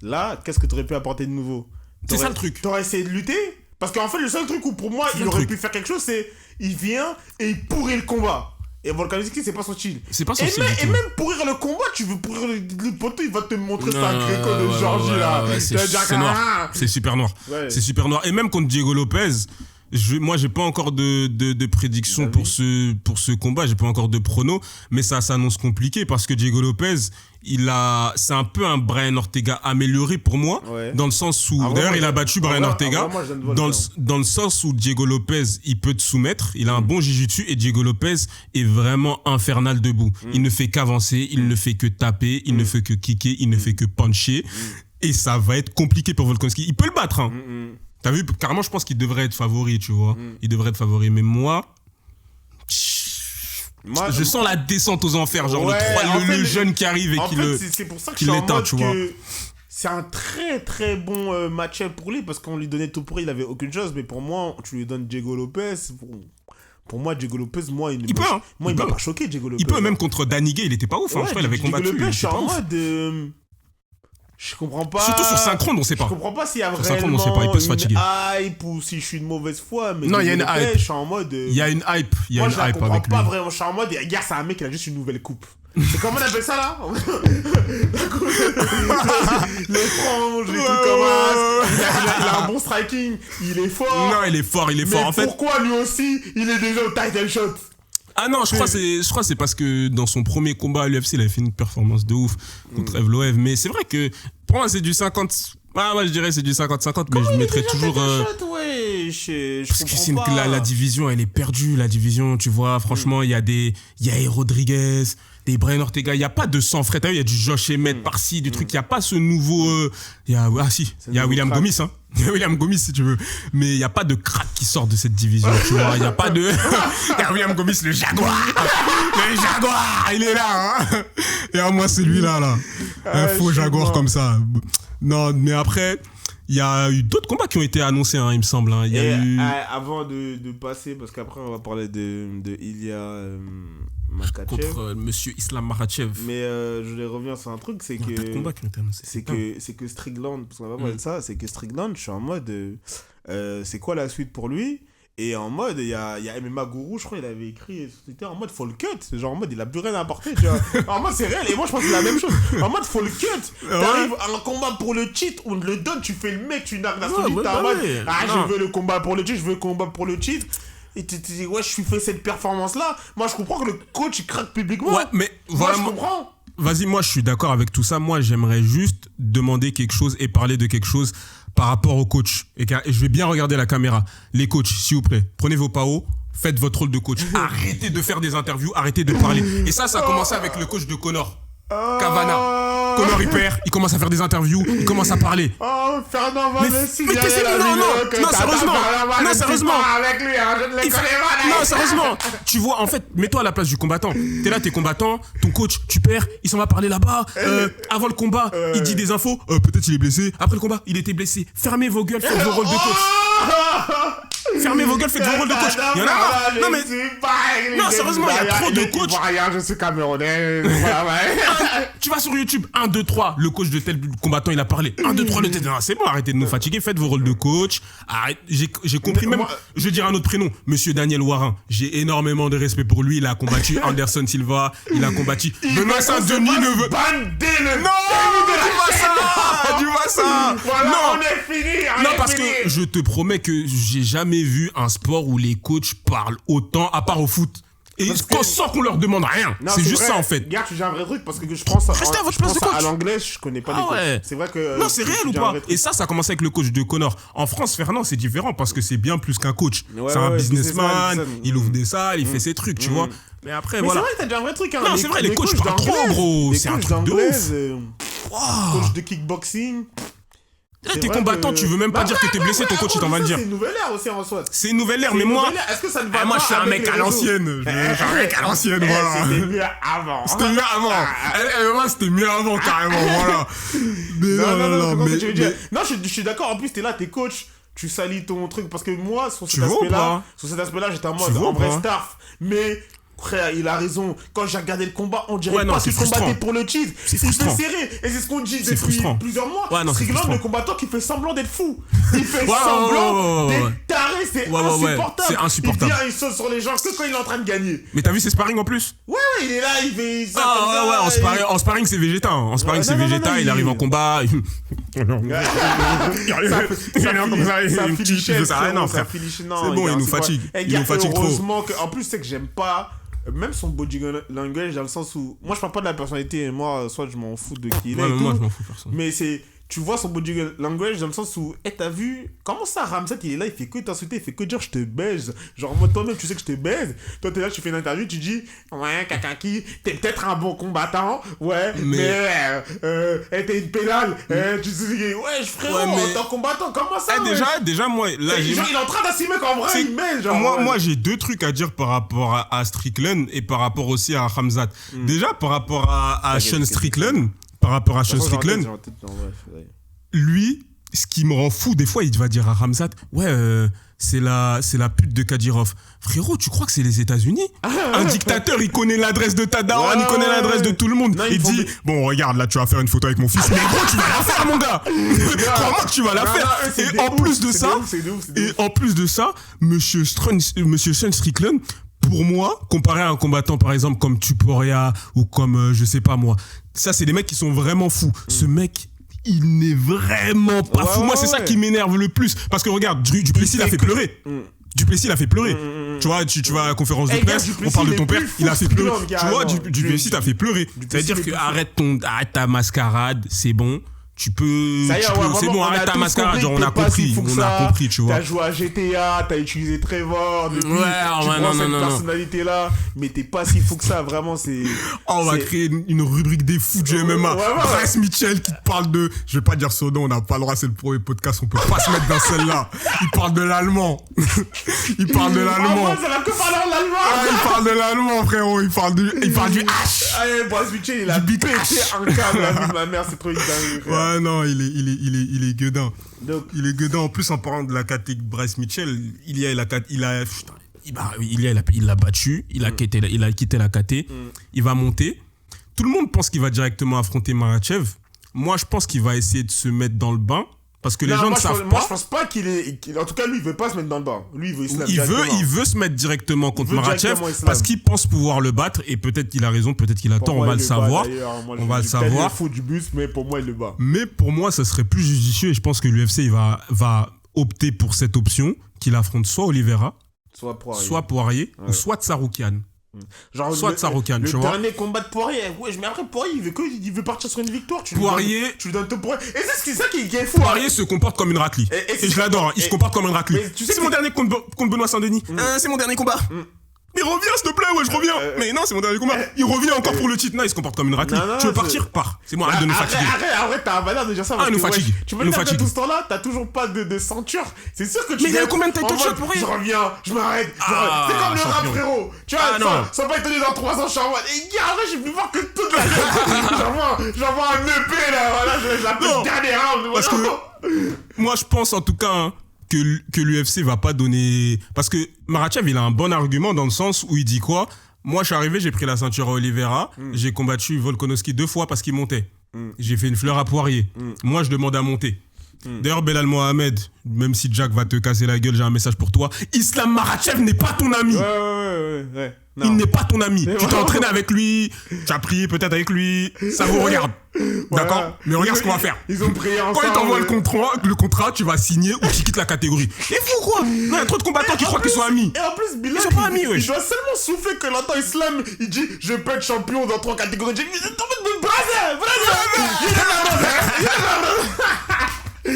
là, qu'est-ce que t'aurais pu apporter de nouveau? C'est ça le truc. T'aurais essayé de lutter? Parce qu'en fait, le seul truc où pour moi, il aurait pu faire quelque chose, c'est il vient et il pourrit le combat. Et Volkanovski, c'est pas son style. C'est pas son style. Et même pourrir le combat, tu veux pourrir le poteau, il va te montrer sa gréco de Georgie là. C'est noir. C'est super noir. C'est super noir. Et même contre Diego Lopez, moi, j'ai pas encore de prédiction pour ce combat. J'ai pas encore de prono, mais ça s'annonce compliqué parce que Diego Lopez, c'est un peu un Brian Ortega amélioré pour moi, dans le sens où, d'ailleurs, il a battu Brian Ortega, dans le sens où Diego Lopez, il peut te soumettre, il a un bon jiu-jitsu et Diego Lopez est vraiment infernal debout. Il ne fait qu'avancer, il ne fait que taper, il ne fait que kicker, il ne fait que puncher, et ça va être compliqué pour Volkanovski. Il peut le battre, hein. T'as vu, carrément, je pense qu'il devrait être favori, tu vois. Il devrait être favori. Mais moi, Je sens la descente aux enfers, genre Ouais, le jeune qui arrive et en qui fait, le. c'est pour ça que qui je suis en l'éteint, mode tu vois. que c'est un très très bon match-up pour lui parce qu'on lui donnait tout pour lui, il avait aucune chose. Mais pour moi, tu lui donnes Diego Lopez. Pour moi, Diego Lopez, il peut, hein. Moi, il Il m'a peut. pas choqué, Diego Lopez. Il peut, même contre Daniguet, il était pas ouf. Hein. Je crois qu'il avait Diego combattu. Lopez, il je suis était pas en ouf. mode. Je comprends pas. Surtout sur synchrone, on sait Je pas. comprends pas s'il y a Sur synchrone, on vraiment sait pas, il peut se fatiguer. une hype ou si je suis de mauvaise foi. Mais Non, il y a une Diego Lopez, hype. Je suis en mode. Il y a une hype. Il y a Moi, une je la hype comprends avec lui. pas vraiment. Je suis en mode, regarde, c'est un mec qui a juste une nouvelle coupe. C'est comment on appelle ça là? Les franges, les trucs comme ça. Il a un bon striking, il est fort. Non, il est fort, il est fort. Mais En fait, pourquoi lui aussi, il est déjà au title shot? ah non, je crois que c'est parce que dans son premier combat à l'UFC, il avait fait une performance de ouf contre Evloev. Mais c'est vrai que pour moi, c'est du 50. Ah, moi, je dirais c'est du 50-50, mais je mettrais toujours. Je Parce que c'est comprends pas. la division, elle est perdue, la division, tu vois. Franchement, il y a Rodriguez, des Brian Ortega, il n'y a pas de sang frais. T'as vu, il y a du Josh Emmett par-ci, du truc. Il n'y a pas ce nouveau. Il y a William crack. Gomis, hein. Il y a William Gomis, si tu veux. Mais il n'y a pas de crack qui sort de cette division, tu vois. Il n'y a pas de. Il y a William Gomis, le Jaguar. Le Jaguar, il est là, hein. Et à moi, c'est lui là. Un faux je suis Jaguar mort. comme ça. Non, mais après. Il y a eu d'autres combats qui ont été annoncés, hein, il me semble. Hein. Il y a eu... Avant de passer, parce qu'après on va parler de Ilya Makhachev. contre Monsieur Islam Makhachev. Mais je voulais revenir sur un truc, c'est Il y a pas de combats que qui ont été annoncés. c'est que Strickland, parce qu'on va parler de ça, c'est que Strickland, je suis en mode c'est quoi la suite pour lui? Et en mode, il y a MMA Guru, je crois, il avait écrit sur Twitter en mode faut le cut. Genre en mode, il a plus rien à apporter. Tu vois. En mode, c'est réel. Et moi, je pense que c'est la même chose. En mode, faut le cut. T'arrives à un combat pour le cheat, on te le donne, tu fais le mec, tu nargues la solide. T'es en mode, je veux le combat pour le cheat, je veux le combat pour le cheat. Et tu te dis, ouais, je suis fait cette performance-là. Moi, je comprends que le coach, il craque publiquement. Ouais, mais Moi, voilà. je comprends. Vas-y, moi, je suis d'accord avec tout ça. Moi, j'aimerais juste demander quelque chose et parler de quelque chose par rapport au coach. Et je vais bien regarder la caméra. Les coachs, s'il vous plaît, prenez vos PAO. Faites votre rôle de coach. Arrêtez de faire des interviews, arrêtez de parler. Et ça a commencé avec le coach de Conor. Cavana. Conor, il perd, il commence à faire des interviews, il commence à parler. Oh, Fernand va me signaler qu'est-ce que- la non, vidéo non, que non, t'as sérieusement. pas Non, de sérieusement. support avec lui, hein, je ne les connais pas. Non, sérieusement. Tu vois, en fait, mets-toi à la place du combattant. T'es là, t'es combattant, ton coach, tu perds, il s'en va parler là-bas. Avant le combat, il dit des infos. Peut-être il est blessé. Après le combat, il était blessé. Fermez vos gueules, faites vos rôles de coach. Fermez vos gueules, faites vos rôles de coach. Il y en a marre. Non, mais. Non, sérieusement, il y a trop de coachs. Rien, je suis camerounais. Voilà, ouais. Tu vas sur YouTube, 1, 2, 3, le coach de tel combattant, il a parlé. 1, 2, 3, le tel. Non, c'est bon, arrêtez de nous fatiguer, faites vos rôles de coach. Arrête, j'ai compris même. Je vais dire un autre prénom, Monsieur Daniel Warin. J'ai énormément de respect pour lui. Il a combattu Anderson Silva, il a combattu. Benoît Saint-Denis ne veut. Bandé le. Non, tu vois ça. Voilà, Non. on est fini. Non, parce que je te promets que j'ai jamais vu un sport où les coachs parlent autant, à part au foot. Et sans qu'on leur demande rien. Non, C'est juste vrai. ça, en fait. Regarde, tu dis un vrai truc parce que je pense Restez à votre place de coach. à l'anglais, je connais pas les coachs. Ouais. C'est vrai que. Non, c'est réel ou pas? Et ça a commencé avec le coach de Conor. En France, Fernand, c'est différent parce que c'est bien plus qu'un coach. Ouais, c'est un ouais, businessman, businessman. il ouvre des salles, il fait ses trucs, tu vois. Mais après, Mais voilà. c'est vrai, t'as dit un vrai truc. Hein. Non, c'est vrai, les coachs parlent trop, d'anglais, gros. les C'est un coachs truc de d'anglaise, Wow. coach de kickboxing. Là, C'est t'es vrai combattant, que- tu veux même pas Bah dire que t'es blessé, ton coach, il t'en va le dire. C'est une nouvelle ère aussi en soi. C'est une nouvelle ère, C'est mais une moi. nouvelle ère. Est-ce que ça ne va Moi, pas je suis un avec mec les à réseaux? l'ancienne. Je suis un mec à l'ancienne, voilà. C'était mieux avant. C'était mieux avant. Moi, c'était mieux avant, carrément, voilà. Mais Non, mais- tu veux dire. Non, je suis d'accord. En plus, t'es là, t'es coach. Tu salis ton truc. Parce que moi, sur Tu cet vois ou aspect-là, pas j'étais en Tu mode vois en ou vrai pas staff. Mais. Frère, il a raison. Quand j'ai regardé le combat, on dirait Ouais, non, pas c'est qu'il combattait frustrant. pour le cheat. C'est Il fait frustrant. serrer. Et c'est ce qu'on dit C'est depuis frustrant. plusieurs mois. Ouais, non, c'est Strickland, frustrant. le combattant qui fait semblant d'être fou. Il fait Ouais, semblant ouais. d'être taré. C'est Ouais, insupportable. c'est insupportable. Il vient, il saute sur les gens que quand il est en train de gagner. Mais t'as vu ses sparring en plus? Ouais, il est là, il fait ça. Ah comme ça, ouais, et- en sparring c'est Vegeta. Hein. En sparring Ouais, c'est non, non, Vegeta, non, il arrive en combat. C'est bon, il nous fatigue. Il nous fatigue trop. Heureusement que, en plus, c'est que j'aime pas. Même son body language dans le sens où. Moi, je parle pas de la personnalité. Moi, soit je m'en fous de qui il est. Ouais, et mais moi tout. je m'en fous personne. Mais c'est. tu vois son body language dans le sens où, t'as vu, comment ça, Ramzat, il est là, il fait que t'insulter, il fait que dire je te baise. Genre, moi, toi-même, tu sais que je te baise. Toi, t'es là, tu fais une interview, tu dis, ouais, Kakaki, t'es peut-être un bon combattant, ouais, mais t'es une pédale, tu sais, ouais, frérot, Ouais, mais- en tant que combattant, comment ça, ouais? Déjà, moi, là, j'ai... Genre, il est en train d'assumer qu'en vrai, C'est- il met, genre. Moi, j'ai deux trucs à dire par rapport à Strickland et par rapport aussi à Khamzat. Déjà, par rapport à Sean Strickland, lui, ce qui me rend fou, des fois, il va dire à Khamzat, ouais, c'est la pute de Kadyrov. Frérot, tu crois que c'est les États-Unis? Un dictateur, il connaît l'adresse de ta daronne, il connaît l'adresse de tout le monde. Non, Il dit, bon, regarde, là, tu vas faire une photo avec mon fils. Mais gros, tu vas la faire, mon gars. Crois-moi que tu vas la faire. Et en plus de ça, et en plus de ça, Monsieur Sean Strickland, pour moi, comparé à un combattant, par exemple, comme Tuporia ou comme, je sais pas moi, ça, c'est des mecs qui sont vraiment fous. Ce mec, il n'est vraiment pas fou. Moi, c'est ça qui m'énerve le plus. Parce que regarde, Duplessis l'a fait pleurer. Duplessis l'a fait pleurer. Tu vois, tu vas à la conférence de presse, on parle de ton père, il a fait pleurer. Tu vois, Duplessis t'a fait pleurer. C'est-à-dire que arrête ta mascarade, c'est bon. Tu peux, Ça y est, c'est bon, arrête ta mascarade, genre on a compris, tu vois. T'as joué à GTA, t'as utilisé Trevor, depuis, tu prends non, cette non. personnalité-là, mais t'es pas si fou que ça, vraiment, c'est... On va créer une rubrique des fous du MMA. Bryce Mitchell qui te parle de, je vais pas dire son nom, on n'a pas le droit, c'est le premier podcast, on peut pas se mettre dans celle-là. Il parle de l'allemand. Il parle de l'allemand. ça va que parler en allemand. Il parle de l'allemand, frérot, il parle du H. Allez, Bryce Mitchell, il a pété un câble, la vie de ma mère, c'est trop une dinguerie, frère. Ouais, non, il est gueudin. Donc, Il est gueudin. En plus, en parlant de la catégorie Bryce Mitchell, il l'a battu, il a quitté la KT, il va monter. Tout le monde pense qu'il va directement affronter Makhachev. Moi, je pense qu'il va essayer de se mettre dans le bain. Parce que les gens ne savent pas. Moi, je pense pas en tout cas, lui, il veut pas se mettre dans le bain. Lui, il veut islam directement. Il veut se mettre directement contre veut Makhachev directement islam. parce qu'il pense pouvoir le battre et peut-être qu'il a raison, peut-être qu'il a tort, on va le savoir. On va le savoir. Il faut du bus, mais pour moi, il le bat. Mais pour moi, ça serait plus judicieux et je pense que l'UFC il va opter pour cette option qu'il affronte soit Oliveira, soit Poirier ou soit Tsaroukian. Genre, soit Tsaroukian, tu vois. Le dernier combat de Poirier, mais après Poirier, il veut partir sur une victoire. Tu Poirier, lui donnes ton Poirier. Et c'est ça qui est fou. Poirier se comporte comme une raclie. Et je l'adore, il se comporte comme une raclie. C'est mon dernier contre Benoît Saint-Denis. C'est mon dernier combat. Mais reviens, s'il te plaît, ouais, je reviens. Mais non, c'est mon dernier combat. Il revient encore pour le titre. Non, il se comporte comme une raclie. Tu veux partir? Pars. C'est moi, arrête de nous fatiguer. Arrête, t'as un valeur de dire ça. Nous fatigue. Tu peux le faire tout ce temps-là, t'as toujours pas de ceinture. C'est sûr que tu. Mais il y a combien de title shots pour rien? Je reviens, je m'arrête. C'est comme le rap, frérot. Tu vois, ça va être donné dans 3 ans, je suis en mode. Et gars, je suis plus fort que toute la vie. J'envoie un EP là, voilà, je l'appelle dernier round. Parce que moi, je pense en tout cas que l'UFC va pas donner. Parce que Makhachev, il a un bon argument dans le sens où il dit quoi? Moi, je suis arrivé, j'ai pris la ceinture à Oliveira, j'ai combattu Volkanovski 2 fois parce qu'il montait. J'ai fait une fleur à Poirier. Moi, je demande à monter. D'ailleurs, Belal Mohamed, même si Jack va te casser la gueule, j'ai un message pour toi. Islam Makhachev n'est pas ton ami. Ouais. Non. Il n'est pas ton ami. Tu t'es entraîné avec lui, tu as prié peut-être avec lui, ça vous regarde. D'accord? Mais regarde ce qu'on va faire. Ils ont prié ensemble. Quand il t'envoie le contrat, tu vas signer ou tu quittes la catégorie. C'est fou quoi? Non, il y a trop de combattants qui croient qu'ils sont amis. Et en plus, Bilal, ils sont pas amis, il doit seulement souffler que l'entend Islam, il dit je peux être champion dans 3 catégories. J'ai dit mais t'es tombé de Je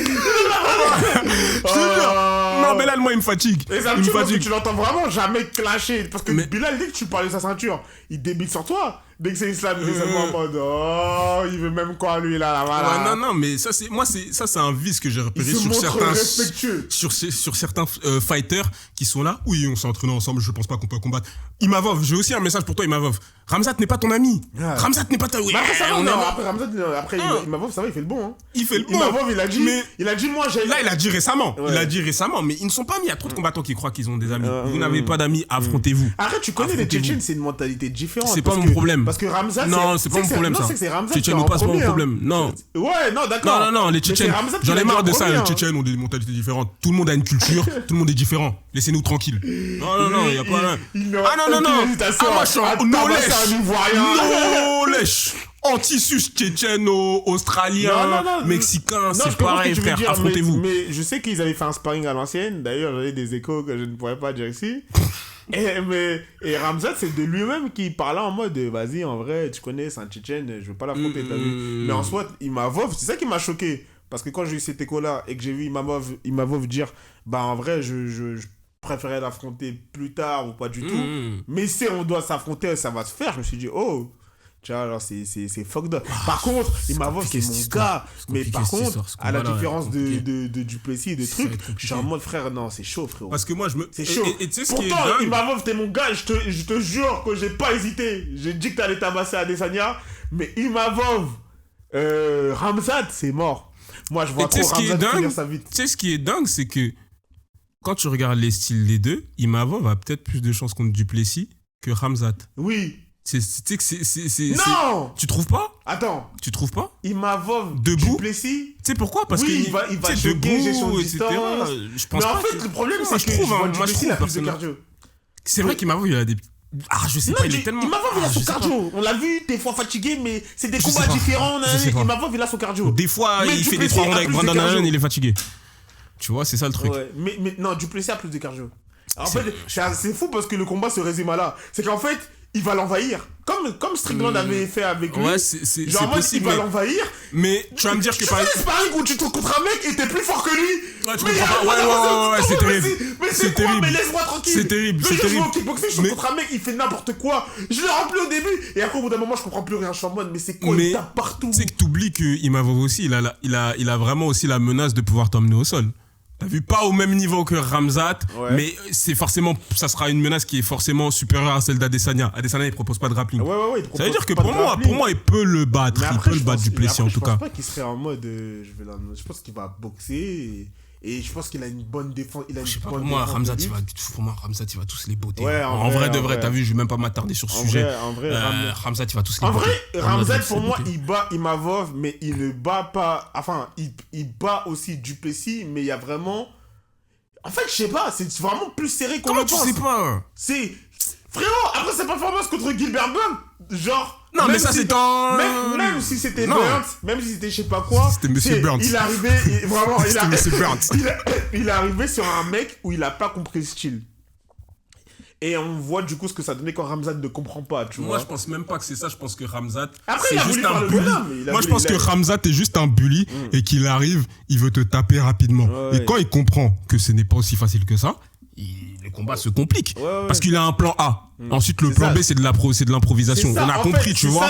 te jure. Non, Belal, moi, il me fatigue. Et ça me tue parce que tu l'entends vraiment jamais clasher. Parce que Bilal, dès que tu parles de sa ceinture, il débite sur toi. Dès que c'est Islam, il est seulement en mode oh, il veut même quoi lui là, voilà. Ouais, non, mais ça c'est un vice que j'ai repéré sur certains fighters qui sont là. Oui, on s'est entraînés ensemble, je pense pas qu'on peut combattre. Imavov, j'ai aussi un message pour toi, Imavov. Ramzat n'est pas ton ami. Ramzat n'est pas ta. Oui, après ça va, après Imavov, ça va, il fait le bon. Hein. Il fait le bon. Imavov, il a dit moi j'ai. Là, il a dit récemment. Ouais. Il a dit récemment, mais ils ne sont pas amis. Il y a trop de combattants qui croient qu'ils ont des amis. Vous n'avez pas d'amis, affrontez-vous. Arrête, tu connais les Tchétchènes, c'est une mentalité différente. C'est pas mon problème. Parce que Ramzat, non, c'est pas mon problème ça. Tchétchène ou pas, c'est pas mon problème. Non. Ouais, non, d'accord. Non, les Tchétchènes. J'en ai marre de ça. Les Tchétchènes ont des mentalités différentes. Tout le monde a une culture. Tout le monde est différent. Laissez-nous tranquilles. Non, il y a pas. Ah non. Moi, je suis no lèche. Anti-sus tchétchène-australien, mexicain, c'est pareil, frère, affrontez-vous. Mais je sais qu'ils avaient fait un sparring à l'ancienne. D'ailleurs, j'avais des échos que je ne pourrais pas dire ici. Et Ramzat, c'est de lui-même qui parlait en mode vas-y, en vrai, tu connais, c'est un tchétchène, je veux pas l'affronter, t'as vu. Mais en soi, Imavov, c'est ça qui m'a choqué. Parce que quand j'ai eu cet écho-là et que j'ai vu Imavov dire, bah en vrai, je préférais l'affronter plus tard ou pas du tout. Mais si on doit s'affronter, ça va se faire. Je me suis dit, oh, tu vois, alors c'est fucked up. Par contre, Imavov, c'est mon gars. Mais par contre, à la différence de Duplessis et de trucs, je suis en mode frère, non, c'est chaud, frérot. Parce que moi, c'est chaud. Et tu sais ce qui est Pourtant, dingue. Imavov, t'es mon gars, je te jure que j'ai pas hésité. J'ai dit que t'allais tabasser Adesanya, mais Imavov, Khamzat, c'est mort. Moi, je vois trop Khamzat finir sa vie. Tu sais ce qui est dingue, c'est que quand tu regardes les styles des deux, Imavov a peut-être plus de chances contre Duplessis que Khamzat. Oui. Non. Tu trouves pas? Attends. Tu trouves pas? Imavov, debout. Duplessis. Tu sais pourquoi? Parce oui, il va choquer, gestion de distance. Je pense mais en pas fait, le problème, c'est que Duplessis, il a plus de cardio. C'est vrai qu'Imavov, il a des... Ah, je sais pas, il est tellement... Imavov, il a son cardio. On l'a vu, des fois fatigué, mais c'est des combats différents. Imavov, il a son cardio. Des fois, il fait des 3 rondes avec Brandon Allen, il est fatigué. Tu vois, c'est ça le truc. Ouais, mais non, Duplessis a plus de cardio. En fait, c'est fou parce que le combat se résume à là. C'est qu'en fait, il va l'envahir. Comme Strickland avait fait avec lui. Ouais, c'est genre, possible. Il va l'envahir. Mais tu vas me dire que par exemple. Tu fais un sparring où tu te trouves contre un mec et t'es plus fort que lui. Ouais, tu comprends pas. Ouais, c'est terrible. Mais c'est terrible. Mais laisse-moi tranquille. C'est terrible. Je joue au kickboxing, je suis contre un mec, il fait n'importe quoi. Je le remplis au début. Et après, au bout d'un moment, je comprends plus rien. Je suis en mode, mais c'est quoi? Il tape partout. Tu sais que t'oublies que Imavov aussi, il a vraiment aussi la menace de pouvoir t'emmener au sol. T'as vu, pas au même niveau que Khamzat, mais c'est forcément, ça sera une menace qui est forcément supérieure à celle d'Adesanya. Adesanya, il propose pas de grappling. Ça veut dire que pour moi, il peut le battre. Il peut le battre Duplessis en tout cas. Je pense pas qu'il serait en mode, je pense qu'il va boxer et je pense qu'il a une bonne défense. Pour moi, Khamzat, il va tous les botter. Ouais, en vrai, t'as vu, je vais même pas m'attarder sur ce sujet. En vrai, Khamzat, il va tous les botter. En vrai, Khamzat, pour moi, il bat Imavov, mais il ne bat pas. Enfin, il bat aussi Duplessis, mais il y a vraiment. En fait, je sais pas, c'est vraiment plus serré qu'on le pense. Comment tu sais pas? C'est. Frérot, après sa performance contre Gilbert Burns, genre. Non, mais ça, c'est en... Même si c'était Burns, même si c'était je sais pas quoi. C'était Monsieur Burns. Il est arrivé, vraiment, c'était Monsieur Burns. Il est arrivé sur un mec où il a pas compris le style. Et on voit du coup ce que ça donnait quand Khamzat ne comprend pas, tu vois. Moi, je pense même pas que c'est ça. Je pense que Khamzat, c'est juste un bully. Moi, je pense que Khamzat est juste un bully et qu'il arrive, il veut te taper rapidement. Et quand il comprend que ce n'est pas aussi facile que ça, le combat se complique. Parce qu'il a un plan A. Ensuite, le plan B, c'est de l'improvisation. On a compris, tu vois.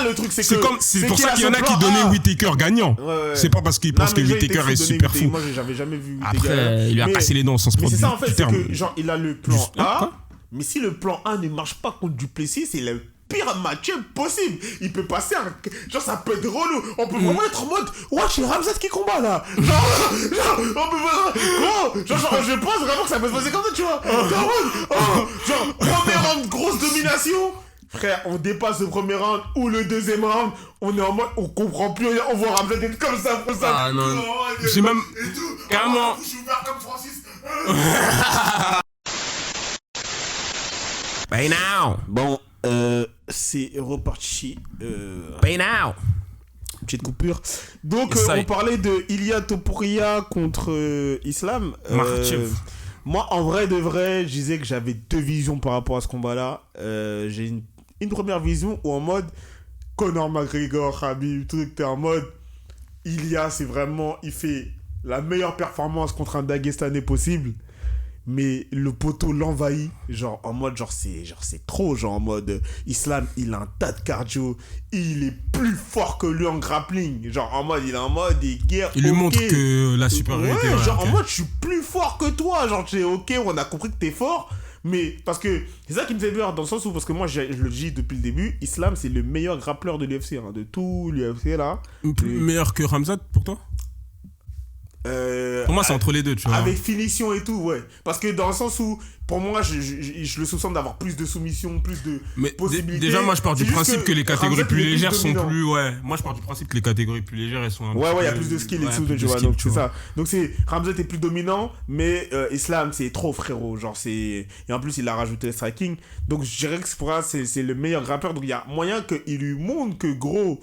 C'est pour ça qu'il y en a qui donnaient Whittaker gagnant. C'est pas parce qu'ils pensent que Whittaker est super fou. Moi, j'avais jamais vu Whittaker. Après, il lui a cassé les dents sans se prendre du terme. Mais c'est ça, en fait, c'est que, genre, il a le plan A. Mais si le plan A ne marche pas contre Duplessis, c'est le pire match possible. Il peut passer genre ça peut être relou. On peut vraiment être en mode ouais, c'est Khamzat qui combat là. Genre on peut vraiment genre je pense vraiment que ça peut se passer comme ça, tu vois. Genre premier round, grosse domination. Frère, on dépasse le premier round ou le deuxième round, on est en mode, on comprend plus rien, on voit Khamzat être comme ça, Ah non, j'ai même carrément. Je suis ouvert comme Francis. Pay now. Bon, c'est reparti. Pay now. Petite coupure. Donc, on parlait de Ilia Topuria contre Islam. Makhachev. Moi, en vrai de vrai, je disais que j'avais deux visions par rapport à ce combat-là. J'ai une première vision où en mode Conor McGregor, Khabib, tout, t'es en mode Ilia, c'est vraiment, il fait la meilleure performance contre un Dagestanais possible. Mais le poteau l'envahit, genre en mode, c'est trop, genre en mode Islam, il a un tas de cardio, il est plus fort que lui en grappling, genre en mode, il est en mode des guerres. Il lui montre que la supériorité. Ouais, genre en mode, je suis plus fort que toi, genre c'est ok, on a compris que t'es fort, mais parce que c'est ça qui me fait peur, dans le sens où, parce que moi je le dis depuis le début, Islam c'est le meilleur grappleur de l'UFC, hein, de tout l'UFC là. Meilleur que Khamzat pour toi? Pour moi, c'est entre les deux, tu vois. Avec finition et tout, ouais. Parce que dans le sens où, pour moi, je le soupçonne d'avoir plus de soumission, plus de possibilités. Déjà, moi, je pars du principe que les catégories plus légères sont plus... Ouais, moi, je pars du principe que les catégories plus légères, elles sont un ouais, il y a plus de skill et tout, tu vois. Donc, c'est ça. Donc, Khamzat est plus dominant, mais Islam, c'est trop, frérot. Genre, c'est... Et en plus, il a rajouté le striking. Donc, je dirais que pour moi, c'est le meilleur grappeur. Donc, il y a moyen qu'il lui montre que, gros...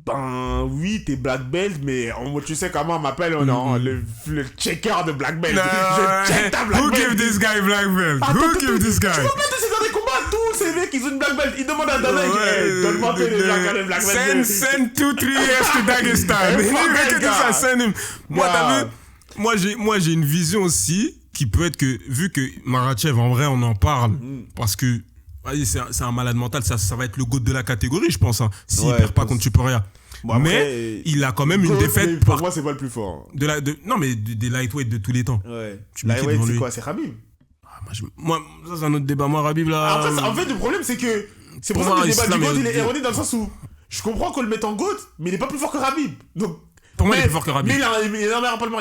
Ben oui, t'es black belt, mais tu sais comment on m'appelle, le checker de black belt. Je check ta black belt. Who give this guy black belt? Who give this guy? Tu vois pas, c'est dans des combats, tout, les mecs, ils ont une black belt. Ils demandent à Dana, donne-moi les black belt. Send 2-3 years to Dagestan. Moi, t'as vu? Moi, j'ai une vision aussi qui peut être que, vu que Makhachev, en vrai, on en parle, parce que c'est un malade mental, ça va être le GOAT de la catégorie, je pense, hein, s'il perd pas contre Tuporia. Bon, après, mais il a quand même une défaite. Pour moi, c'est pas le plus fort. Non, mais des lightweight de tous les temps. Ouais. Lightweight, c'est quoi? C'est Khabib. Moi, ça, c'est un autre débat. Moi, Khabib, là. En fait, le problème, c'est que. C'est pour ça que le débat du GOAT, il est erroné dans le sens où. Je comprends qu'on le mette en GOAT, mais il est pas plus fort que Khabib. Donc. Pour moi, il est plus fort que Khabib.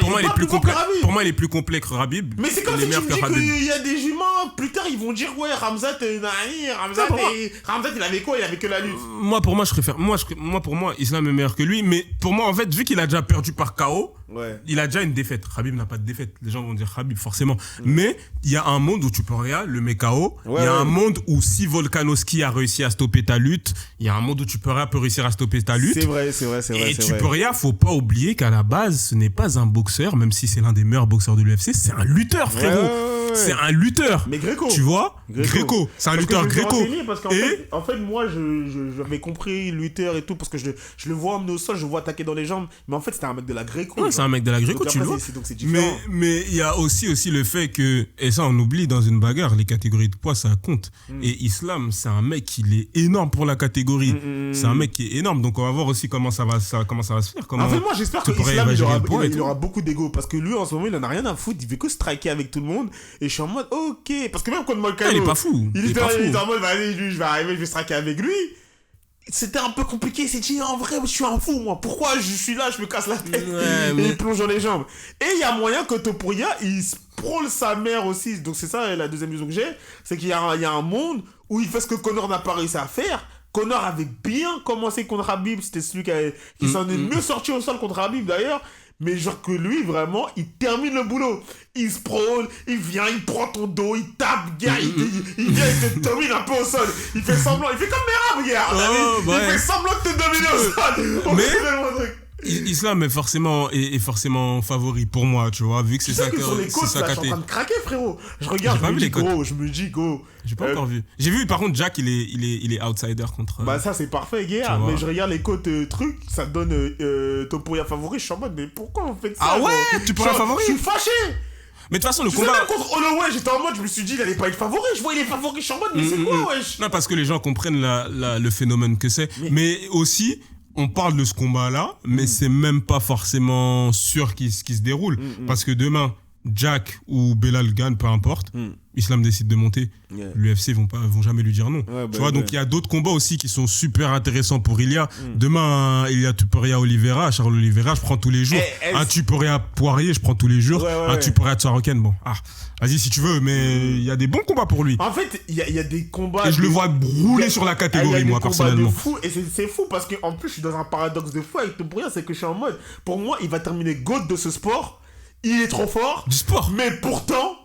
Pour moi, il est plus complet. Pour moi, il est plus complet que Khabib. Mais c'est comme si tu me dis qu'il y a des humains, plus tard, ils vont dire ouais, Khamzat, il avait quoi? Il avait que la lutte. Pour moi, Islam est meilleur que lui. Mais pour moi, en fait, vu qu'il a déjà perdu par KO, il a déjà une défaite. Khabib n'a pas de défaite. Les gens vont dire Khabib, forcément. Mais il y a un monde où Tuporia le met KO. Il y a un monde où si Volkanovski a réussi à stopper ta lutte, il y a un monde où Tuporia peut réussir à stopper ta lutte. C'est vrai. Et Tuporia, faut pas oublier qu'à la base, ce n'est pas un boxeur, même si c'est l'un des meilleurs boxeurs de l'UFC, c'est un lutteur, frérot. C'est un lutteur. Mais Greco. Tu vois? Greco. C'est un lutteur Greco. Parce qu'en fait, moi, j'avais compris lutteur et tout, parce que je le vois emmener au sol, je le vois attaquer dans les jambes. Mais en fait, c'était un mec de la Greco. Ouais, c'est un mec de la Greco, tu le vois. Donc c'est différent. Mais il y a aussi le fait que, et ça, on oublie dans une bagarre, les catégories de poids, ça compte. Et Islam, c'est un mec, il est énorme pour la catégorie. C'est un mec qui est énorme. Donc, on va voir aussi comment ça va se faire. En fait, moi, j'espère que Islam, il aura beaucoup d'ego. Parce que lui, en ce moment, il en a rien à foutre. Il veut que striker avec tout le monde. Et je suis en mode, ok. Parce que même quand Moïcano. Il est pas fou. Il est en mode, vas-y, lui, je vais arriver, je vais striker avec lui. C'était un peu compliqué. Il s'est dit, en vrai, je suis un fou, moi. Pourquoi je suis là, je me casse la tête et il plonge dans les jambes. Et il y a moyen que Topuria, il prôle sa mère aussi. Donc, c'est ça la deuxième vision que j'ai. C'est qu'il y a un monde où il fait ce que Conor n'a pas réussi à faire. Conor avait bien commencé contre Khabib. C'était celui qui s'en est mieux sorti au sol contre Khabib, d'ailleurs. Mais genre que lui, vraiment, il termine le boulot. Il se prône, il vient, il prend ton dos, il tape, gars, il vient, il te domine un peu au sol. Il fait semblant, il fait comme Merab, gars. Il fait semblant de te dominer au sol. Mais Islam est forcément favori pour moi, tu vois, vu que c'est ça que sur les côtes, là, je suis en train de craquer, frérot. Je regarde, je me dis go. J'ai pas encore vu. J'ai vu, par contre, Jack, il est outsider contre. Bah, ça, c'est parfait, gars. Mais je regarde les côtes ça donne Topuria favori. Je suis en mode, mais pourquoi on fait ça? Ah ouais, Topuria favori? Je suis fâché. Mais de toute façon, le combat. Même contre Holloway, j'étais en mode, je me suis dit, il allait pas être favori. Je vois, il est favori. Je suis en mode, mais c'est quoi, wesh? Non, parce que les gens comprennent le phénomène que c'est. Mais aussi, on parle de ce combat-là, mais c'est même pas forcément sûr qu'il se déroule. Parce que demain, Jack ou Belal gagne, peu importe. Islam décide de monter. L'UFC vont jamais lui dire non. Tu vois, donc il y a d'autres combats aussi qui sont super intéressants pour Ilia. Demain, Ilia Tuporia Oliveira, Charles Oliveira, je prends tous les jours. Un Tuporia Poirier, je prends tous les jours. Un Tuporia Tsarokyan, bon. Vas-y si tu veux, mais il y a des bons combats pour lui. En fait, il y a des combats. Et je le vois rouler sur la catégorie, moi, personnellement. Et c'est fou parce qu'en plus, je suis dans un paradoxe de fou avec Topuria, c'est que je suis en mode, pour moi, il va terminer GOAT de ce sport. Il est trop fort. Du sport. Mais pourtant,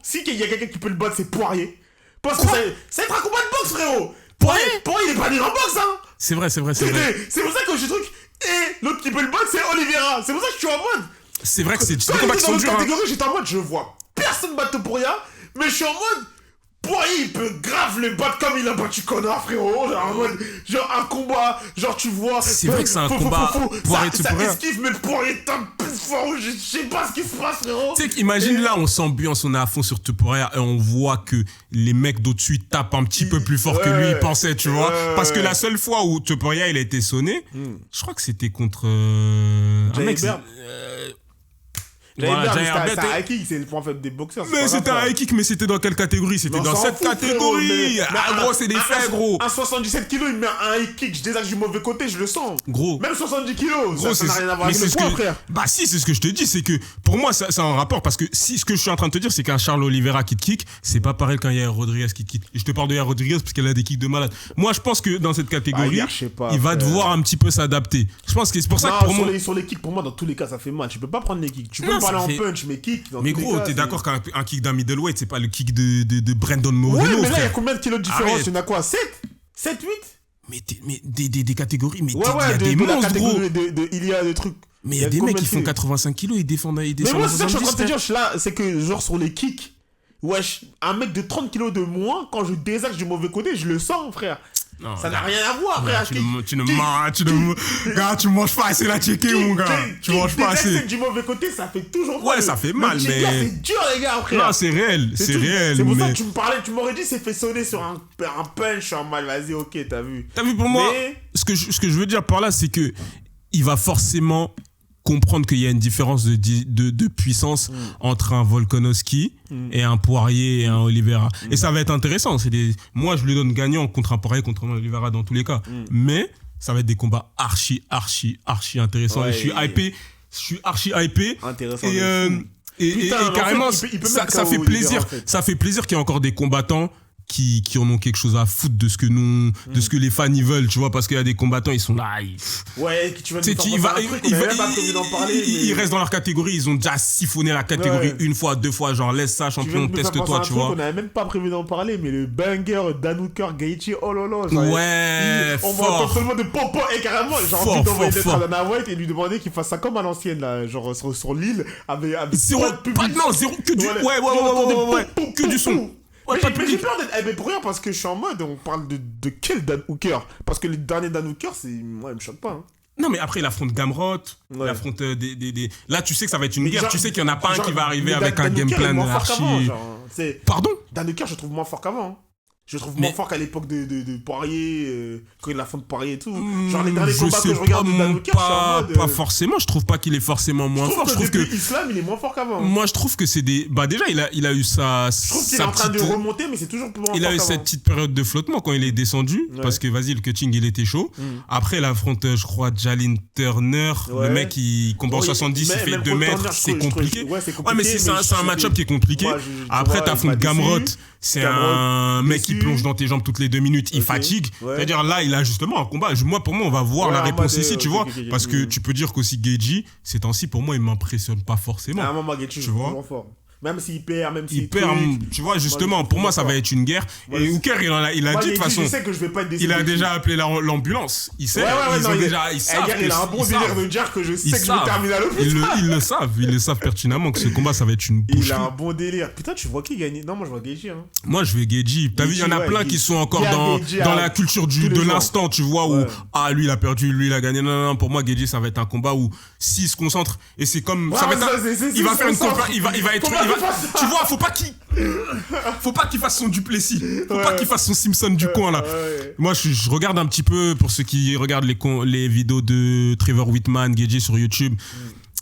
si il y a quelqu'un qui peut le battre, c'est Poirier. Parce que ça va être un combat de boxe, frérot. Poirier, il est pas né en boxe, hein. C'est vrai. C'est pour ça que je truc. Et l'autre qui peut le battre, c'est Oliveira. C'est pour ça que je suis en mode. C'est vrai que c'est des combats qui sont durs. J'étais en mode, je vois personne battre Topuria, mais je suis en mode. Poirier, il peut grave le battre comme il a battu Conor, frérot. Genre un combat, genre tu vois. C'est vrai que c'est un combat. Poirier, ça esquive, mais Poirier tape plus fort. Je sais pas ce qui se passe, frérot. Tu sais qu'imagine là, on s'ambiance, on est à fond sur Topuria et on voit que les mecs d'au-dessus tapent un petit peu plus fort que lui, il pensait, tu vois. Parce que la seule fois où Topuria il a été sonné, je crois que c'était contre un mec. C'était un high kick, c'est le point faible des boxeurs. Mais c'était un high kick, mais c'était dans quelle catégorie? C'était dans cette catégorie. Gros, c'est des faits, gros. Un 77 kilos, il met un high kick. Je désacte du mauvais côté, je le sens. Gros. Même 70 kilos. Gros, ça n'a rien à voir avec le poids, frère. Bah si, c'est ce que je te dis. C'est que pour moi, c'est un rapport. Parce que si ce que je suis en train de te dire, c'est qu'un Charles Oliveira qui te kick, c'est pas pareil qu'un Yair Rodriguez qui te kick. Et je te parle de Yair Rodriguez parce qu'elle a des kicks de malade. Moi, je pense que dans cette catégorie, il va devoir un petit peu s'adapter. Je pense que c'est pour ça que pour moi. Sur les kicks, pour moi, dans tous les cas, ça fait mal. Tu peux pas prendre les kicks. Tu peux me parler en punch, mais mais gros, t'es d'accord qu'un kick d'un middleweight, c'est pas le kick de Brandon Moreno? Ouais, mais là, il y a combien de kilos de différence? Il y en a quoi? 7 8? Mais des catégories, mais il y a des monstres, gros. Il y a des trucs. Mais il y a des mecs qui font 85 kilos, ils défendent. Mais moi, c'est ça que je suis en train de te dire, là, c'est que genre sur les kicks, wesh, un mec de 30 kilos de moins, quand je désaxe du mauvais côté, je le sens, frère. Non, Ça n'a rien à voir, frère. Gars, tu manges pas assez la checker, mon gars. Tu manges pas assez. Du mauvais côté, ça fait toujours Ouais, mal. ça fait mal, Le mais. tibia, c'est dur, les gars, frère. Non, c'est réel. C'est réel. C'est pour ça mais- que tu m'aurais dit, c'est fait sonner sur un punch, je suis en mal, vas-y, ok, t'as vu. T'as vu, pour moi, Mais- ce que je veux dire par là, c'est que il va forcément comprendre qu'il y a une différence de puissance entre un Volkanovski et un Poirier et un Oliveira. Et ça va être intéressant. Moi, je lui donne gagnant contre un Poirier, contre un Oliveira dans tous les cas. Mais ça va être des combats archi intéressants. Ouais, Et je suis archi hypé. Intéressant. Et, de fou. et Putain, mais en carrément, fait, il peut ça mettre fait KO plaisir. Oliveira, en fait. Ça fait plaisir qu'il y ait encore des combattants qui en ont quelque chose à foutre de ce que nous, de ce que les fans ils veulent, tu vois, parce qu'il y a des combattants, ils sont là, Ouais, que tu vas nous tu sais, faire il penser à va- un truc, il on avait va- même pas prévu d'en parler. ils restent dans leur catégorie, ils ont déjà siphonné la catégorie Ouais. une fois, deux fois, genre laisse ça, Tu viens champion, de me faire penser à teste-toi, un tu truc, vois. on avait même pas prévu d'en parler, mais le banger Danuker Gaethje, oh là là. genre, Ouais, on va entendre fort. seulement de popo et carrément, j'ai Fort, envie d'envoyer fort, des lettres à fort. Dana White et lui demander qu'il fasse ça comme à l'ancienne, là, genre sur l'île, avec Zéro, pas de public. pas, non, zéro, que du, Voilà. ouais, que du son. Ouais, Mais pas de j'ai public. peur d'être. Mais pour rien, parce que je suis en mode, on parle de quel Dan Hooker? Parce que le dernier Dan Hooker, c'est. Moi, il me choque pas. Hein. Non, mais après, il affronte Gamrot, il Ouais. affronte des. Là, tu sais que ça va être une Mais guerre, genre- tu sais qu'il y en a pas un genre, qui va arriver mais avec Dan un game Hooker est plan moins fort qu'avant, archi. genre, c'est- Pardon? Dan Hooker, je trouve moins fort qu'avant. Hein. Je trouve Mais- moins fort qu'à l'époque de Poirier, quand il affronte Poirier et tout. Genre, les derniers combats sais que je regarde de pas, Dan Hooker, je suis en pas, mode. pas forcément, je trouve pas qu'il est forcément moins fort. Je trouve que. depuis Islam, il est moins fort qu'avant. Moi, je trouve que c'est des. Bah, déjà, il a eu sa. Je trouve qu'il est sa en train de petite- remonter, mais c'est toujours plus moins Il fort a eu qu'avant. cette petite période de flottement quand il est descendu, Ouais. parce que vas-y, le cutting il était chaud. Après, il affronte, je crois, Jalin Turner. Ouais. Le mec, il combat en Oui, 70, il même fait contre 2 Turner, mètres, je c'est trouve- compliqué. ouais, c'est Ouais, mais c'est compliqué, c'est un match-up qui est compliqué. Moi, tu Après, vois, t'affrontes il m'a déçu. Gamrot. C'est Gamrot, un mec qui déçu. plonge dans tes jambes toutes les 2 minutes, il Ok. fatigue. Ouais. C'est-à-dire là, il a justement un combat. Pour moi, on va voir Ouais, la en réponse mode, ici, tu ok, vois. ok, ok, Parce que ok. tu peux dire qu'aussi Gaethje, ces temps-ci, pour moi, il m'impressionne pas forcément. À un moment, Gaethje, Tu vois. vraiment fort. Même s'il perd, même s'il Il perd, tu vois, justement, pour moi, ça va être une guerre. Ouais, Et c'est- Hooker, il a dit de toute façon. Je sais que je vais pas être déçu. Il a Gaethje. déjà appelé l'ambulance. Il sait. Ouais, Ils non, ont il déjà. Ils savent. il a un bon ils délire savent. de dire que je sais Ils que je vais savent. terminer à l'hôpital. Ils le savent pertinemment que ce combat, ça va être une Il boucherie. a un bon délire. Putain, tu vois qui gagne? Non, moi je vois Gaethje. Hein. Moi, je vais Gaethje. T'as vu, il y en a Ouais, plein Gaethje. qui sont encore Il y a dans Gaethje dans à la culture tous les de jours. l'instant, tu vois, où Ouais. ah, lui, il a perdu, lui, il a gagné. Non, pour moi, Gaethje, ça va être un combat où s'il se concentre, et c'est comme. Ça va être il va faire une combat, il va être. Faut pas qu'il fasse ça. Tu vois, faut pas qu'il fasse son Duplessis. Faut pas qu'il fasse son Simpson du coin, là. Ouais. Moi, je regarde un petit peu, pour ceux qui regardent les vidéos de Trevor Whitman, Gaethje sur YouTube.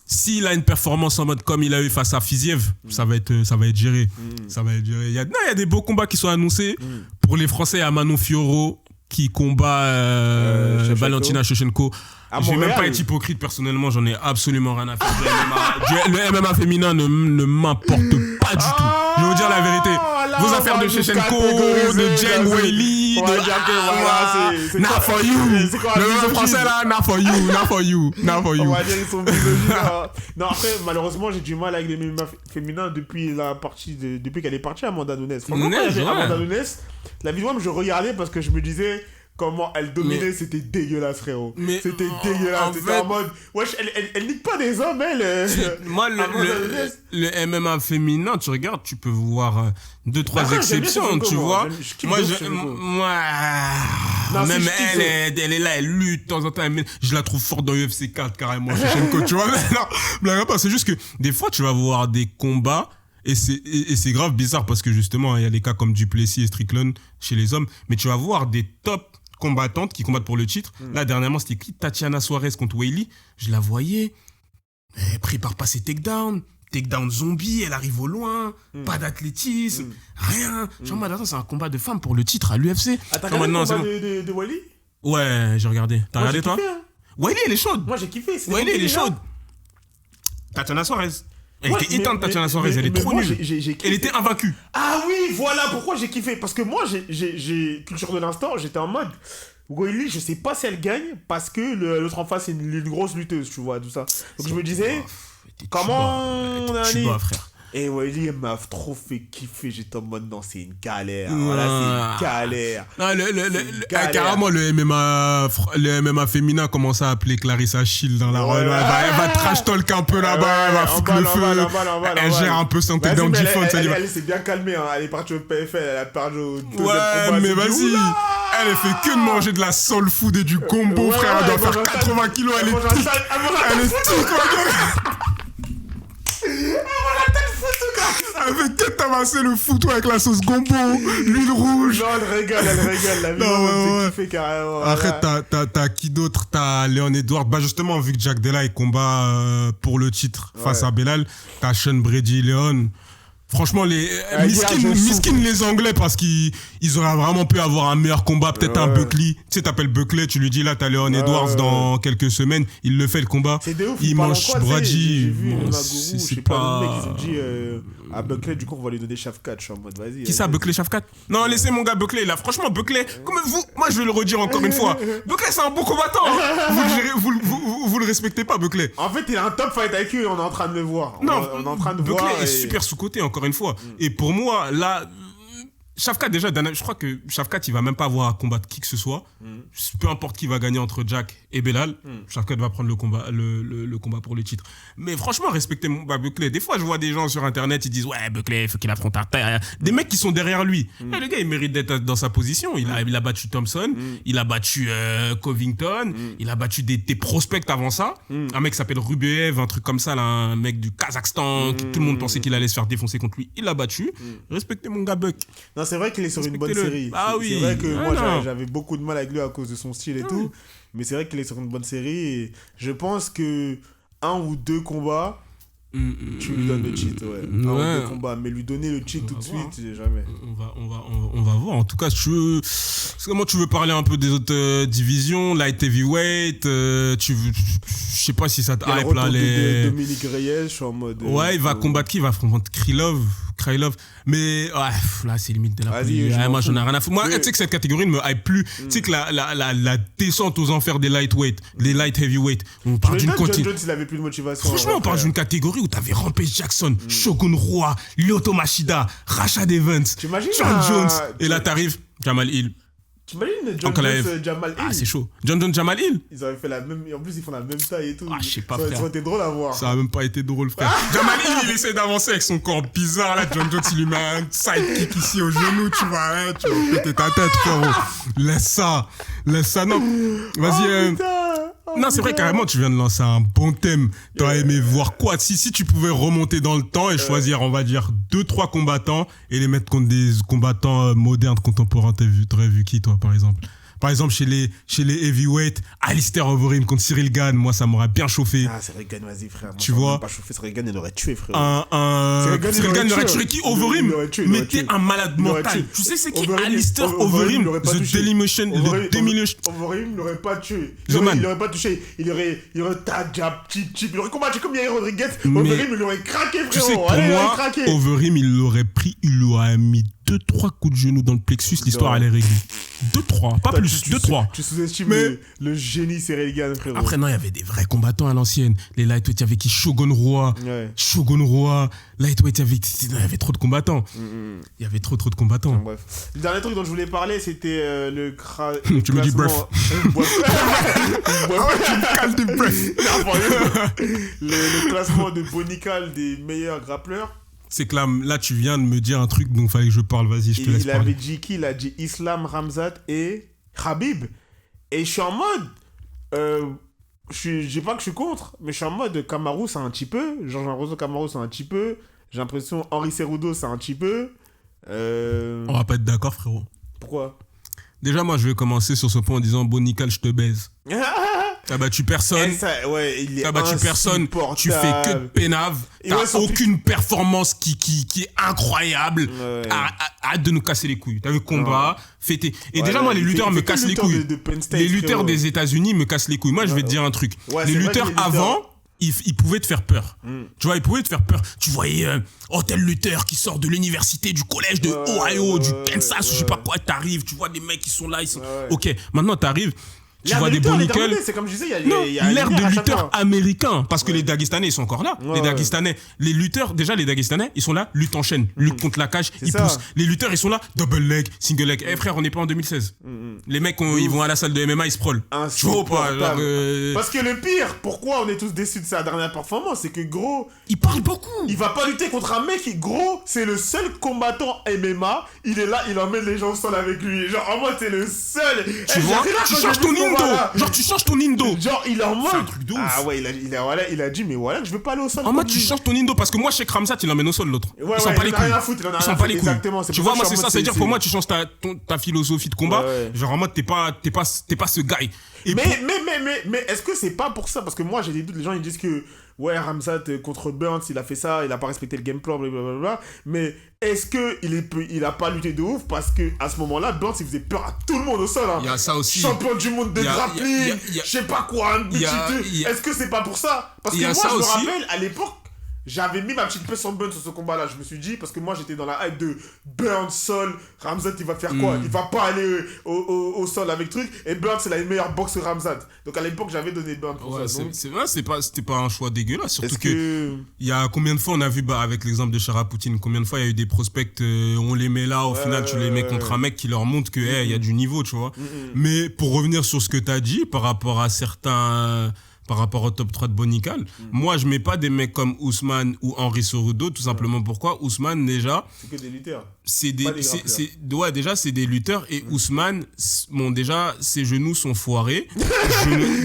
S'il a une performance en mode comme il a eu face à Fiziev, ça va être géré. Ça va être géré. Il y a des beaux combats qui sont annoncés. Pour les Français, il y a Manon Fiorot qui combat Shevchenko. Valentina Shevchenko. À Je vais même Montréal. pas être hypocrite, personnellement, j'en ai absolument rien à faire. Le MMA féminin ne m'importe pas du tout. Je vais vous dire la vérité. là, Vos on affaires va de nous Shevchenko, catégoriser, de Jen là, Weili, on va dire que voilà, c'est Not quoi- for you. c'est quoi, Le misogyne? français là, not for you, not for you, not for On you. va dire ils sont misogynes. Hein. Non, après, malheureusement, j'ai du mal avec les MMA féminins depuis depuis qu'elle est partie, Amanda Nunes. Franchement, quand il y avait Ouais. Amanda Nunes, la vidéo même, je regardais parce que je me disais comment elle dominait, Mais- c'était dégueulasse, frérot. Mais C'était en dégueulasse. C'était fait- en mode, wesh, elle nique pas des hommes, elle. Moi, Amanda Nunes. le MMA féminin, tu regardes, tu peux voir 2-3 Après, j'aime bien exceptions, Shevchenko, tu moi. vois. Je kiffe Moi, beaucoup Shevchenko. Non, même si je kiffe, elle est là, elle lutte de temps en temps. Je la trouve forte dans UFC 4 carrément, Shevchenko, tu vois. Mais non, blague à part, c'est juste que des fois, tu vas voir des combats. Et c'est grave bizarre parce que justement, il y a des cas comme Duplessis et Strickland chez les hommes. Mais tu vas voir des top combattantes qui combattent pour le titre. Là, dernièrement, c'était qui? Tatiana Suarez contre Weili. Je la voyais. Elle prépare pas ses takedowns. Takedown zombie, elle arrive au loin. Pas d'athlétisme. Rien. Genre, attends, c'est un combat de femmes pour le titre à l'UFC. Ah, t'as Non, regardé le maintenant, c'est combat bon. de Weili? Ouais, j'ai regardé. T'as Moi, regardé j'ai toi? kiffé, hein. Weili, elle est chaude. Moi, j'ai kiffé. c'était Weili, elle est compliqué, chaude. hein. Tatiana Suarez. Elle Ouais, était éteinte, Tatiana Suarez. Elle est mais trop moi, nulle. j'ai kiffé. Elle était invaincue. Ah oui, voilà pourquoi j'ai kiffé. Parce que moi, j'ai culture de l'instant, j'étais en mode. Weili, je sais pas si elle gagne parce que l'autre en face, c'est une grosse lutteuse, tu vois, tout ça. Donc je me disais, comment on a Tu allé. bats, frère. Et Wiley m'a trop fait kiffer. J'étais en mode, non, c'est une galère. Voilà, c'est une galère. Non, galère. carrément, le MMA féminin commence à appeler Clarissa Shield dans la rue. Elle va trash talk un peu là-bas, elle va foutre le feu. Elle gère un peu son takedown defense. Elle s'est bien calmée. Hein. Elle est partie au PFL, elle a perdu au deuxième combat. Ouais, mais vas-y. Elle fait que de manger de la soul food et du combo, frère. Elle doit faire 80 kilos. Elle est toute. Elle est toute. Elle fait que tabasser le foutu avec la sauce gombo, l'huile rouge. Non, elle régale. La vie m'a fait kiffer carrément. Après, t'as qui d'autre? T'as Léon Edwards. Bah, justement, vu que Jack Della il combat pour le titre face à Belal, t'as Sean Brady Léon. Franchement, les miskin les Anglais, parce qu'ils auraient vraiment pu avoir un meilleur combat, peut-être un Buckley. Tu sais, t'appelles Buckley, tu lui dis là, t'as Léon Edwards dans quelques semaines, il le fait le combat. C'est de ouf, il mange Brady. J'ai vu Magourou, je sais pas, le mec, ils ont dit à Buckley, du coup, on va lui donner Shafkat. Je suis en mode, vas-y. Qui ça, Buckley Shafkat? Non, laissez mon gars Buckley là. Franchement, Buckley, comme vous, moi je vais le redire encore une fois. Buckley, c'est un bon combattant. Vous le respectez pas, Buckley. En fait, il a un top fight avec lui, on est en train de le voir. Non, on est en train de Buckley voir. est super sous-coté, encore une fois. Et pour moi, là, Shafkat, déjà, je crois que Shafkat, il va même pas avoir à combattre qui que ce soit. Peu importe qui va gagner entre Jack et Belal, Shafkat va prendre le combat pour le titre. Mais franchement, respectez Buckley. Des fois, je vois des gens sur Internet, ils disent ouais, Buckley, il faut qu'il affronte Arthur. Des mecs qui sont derrière lui. Mais le gars, il mérite d'être dans sa position. Il a battu Thompson, il a battu Covington, il a battu des prospects avant ça. Un mec qui s'appelle Rubeev, un truc comme ça, là, un mec du Kazakhstan, tout le monde pensait qu'il allait se faire défoncer contre lui. Il l'a battu. Respectez mon gars Buck. Non, c'est vrai qu'il est sur une bonne série. Ah oui. C'est vrai que moi, j'avais beaucoup de mal avec lui à cause de son style et tout. Mais c'est vrai qu'il est sur une bonne série. Et je pense que 1 ou 2 combats, tu lui donnes le cheat. Ouais. 1 ou 2 combats. Mais lui donner le cheat tout de suite, jamais. On va voir. En tout cas, comment tu veux parler un peu des autres divisions, light heavyweight, je sais pas si ça te hype là. Dominique Reyes, je suis en mode. Ouais, il va combattre qui? Il va affronter Krylov. Mais là c'est limite de la police. Moi j'en ai rien à foutre. Moi tu sais que cette catégorie ne me hype plus. Tu sais que la descente aux enfers des lightweight, les light heavyweight, on parle d'une John Jones, il avait plus de motivation. Franchement, on parle d'une catégorie où t'avais Rampage Jackson, Shogun Roi, Lyoto Machida, Rashad Evans, John Jones, et là t'arrives Jamal Hill. T'imagines John Jones, Jamal Hill? Ah, c'est chaud. John Jones, Jamal Hill? Ils avaient fait la même. En plus, ils font la même taille et tout. Ah, je sais pas, frère. Ça aurait été drôle à voir. Ça a même pas été drôle, frère. Jamal Hill, il essaie d'avancer avec son corps bizarre, là. John Jones, il lui met un sidekick ici au genou, tu vas péter ta tête, frérot. Laisse ça, non. Vas-y, non, c'est vrai, carrément, tu viens de lancer un bon thème. T'aurais aimé voir quoi? Si tu pouvais remonter dans le temps et choisir, on va dire, 2-3 combattants et les mettre contre des combattants modernes, contemporains, t'aurais vu qui, toi, par exemple? Par exemple, chez les heavyweight, Alistair Overeem contre Cyril Gane, moi, ça m'aurait bien chauffé. Ah, Cyril Gane, vas-y, frère. Moi, tu vois? Pas chauffé, Cyril Gane, il aurait tué, frère. Cyril Gane, il aurait tué qui? Overeem? Mais t'es un malade mental. Tu sais, c'est qui Alistair Overeem? The Demolition. Overeem l'aurait pas tué. Il aurait pas touché. Il aurait tag, jab, chip. Il aurait combattu comme Yair Rodriguez. Overeem, il aurait craqué, frérot. Tu sais, pour moi, Overeem, il l'aurait pris, il lui aurait mis 2-3 coups de genou dans le plexus, l'histoire elle est réglée. 2-3, pas plus, 2-3. Tu sous-estimes le génie Cyril Gane, frérot. Après, non, il y avait des vrais combattants à l'ancienne. Les lightweight, il y avait qui? Shogun Roi. Lightweight, il y avait trop de combattants. Il y avait trop de combattants. Bref. Le dernier truc dont je voulais parler, c'était le tu me dis bref. Tu me cales du bref. Le classement de Bonical des meilleurs grappleurs. C'est que là, tu viens de me dire un truc, donc il fallait que je parle. Vas-y, je te laisse parler. Il avait dit qui? Il a dit Islam, Ramzat et Khabib. Et je suis en mode... je dis pas que je suis contre, mais je suis en mode Kamaru, c'est un petit peu. Jean-Rosa Kamaru, c'est un petit peu. J'ai l'impression Henri Cerudo, c'est un petit peu. On va pas être d'accord, frérot. Pourquoi? Déjà, moi, je vais commencer sur ce point en disant Bonical, je te baise. T'as battu personne. T'as battu personne. Tu fais que de pénave. T'as aucune performance qui est incroyable. Arrête de nous casser les couilles. T'as vu combat, fêté. Et déjà, moi, les lutteurs me cassent les couilles. Les lutteurs des États-Unis me cassent les couilles. Moi, je vais te dire un truc. Les lutteurs avant, ils pouvaient te faire peur. Tu vois, ils pouvaient te faire peur. Tu voyais tel lutteur qui sort de l'université, du collège de Ohio, du Kansas, je sais pas quoi. T'arrives, tu vois des mecs qui sont là. Ok, maintenant, t'arrives. Tu vois des beaux nickels. C'est comme je disais, Non, il y a l'ère une de à chaque lutteurs fois. américains. Parce que les Dagestanais, ils sont encore là. Ouais, Les Dagestanais, les lutteurs, déjà, les Dagestanais, ils sont là, lutte en chaîne, lutte contre la cage, ils ça. poussent. Les lutteurs, ils sont là, double leg, single leg. Eh frère, on n'est pas en 2016. Les mecs, ils vont à la salle de MMA, ils se prolent. Tu vois ou pas? Genre, Parce que le pire, pourquoi on est tous déçus de sa dernière performance, c'est que gros, ils parlent beaucoup. il va pas lutter contre un mec qui, gros, c'est le seul combattant MMA, il est là, il emmène les gens au sol avec lui. Genre, en mode, c'est le seul. Tu vois, tu changes ton indo. Genre, tu changes ton indo. Genre, il est en mode. C'est un truc de ouf. Ah ouais, il a dit, mais voilà, que je veux pas aller au sol. En mode, contre tu lui. changes ton indo parce que moi, chez Ramzat, il l'emmène au sol, l'autre. Ouais, Ils s'en ouais, pas les il en a rien couilles. à foutre, il en a Ils rien s'en à pas foutre, les couilles. exactement, c'est Tu pour vois, ça moi, que je c'est suis en ça. mode, C'est-à-dire, c'est- pour moi, tu changes ta philosophie de combat. Ouais. Genre, en mode, t'es pas ce guy. Et Mais est-ce que c'est pas pour ça? Parce que moi j'ai des doutes, les gens ils disent que ouais, Ramzat contre Burns il a fait ça, il a pas respecté le game plan, blablabla. Mais est-ce que il a pas lutté de ouf? Parce que à ce moment-là, Burns il faisait peur à tout le monde au sol. Hein. il y a ça aussi. Champion du monde de Il y a- grappling, il y a- je sais pas quoi, il y a- est-ce que c'est pas pour ça? Parce il que y a moi ça je me aussi. rappelle à l'époque. J'avais mis ma petite pièce en burn sur ce combat-là. Je me suis dit, parce que moi j'étais dans la hype de Burns sol. Ramzat il va faire quoi? Il va pas aller au sol avec truc. Et Burns c'est la meilleure boxe que Ramzat. Donc à l'époque j'avais donné Burns pour Ouais, ça. Donc, c'est vrai, c'était pas un choix dégueulasse. Surtout est-ce que que. il y a combien de fois on a vu avec l'exemple de Charapoutine, combien de fois il y a eu des prospects, on les met là, au final tu les mets contre un mec qui leur montre que il y a du niveau, tu vois. Mais pour revenir sur ce que t'as dit par rapport à certains, par rapport au top 3 de Bonical, moi je mets pas des mecs comme Ousmane ou Henri Cerudo, tout simplement pourquoi Ousmane déjà C'est que des lutteurs. c'est Pas des grappleurs. ouais, déjà c'est des lutteurs et Ousmane, bon déjà ses genoux sont foirés.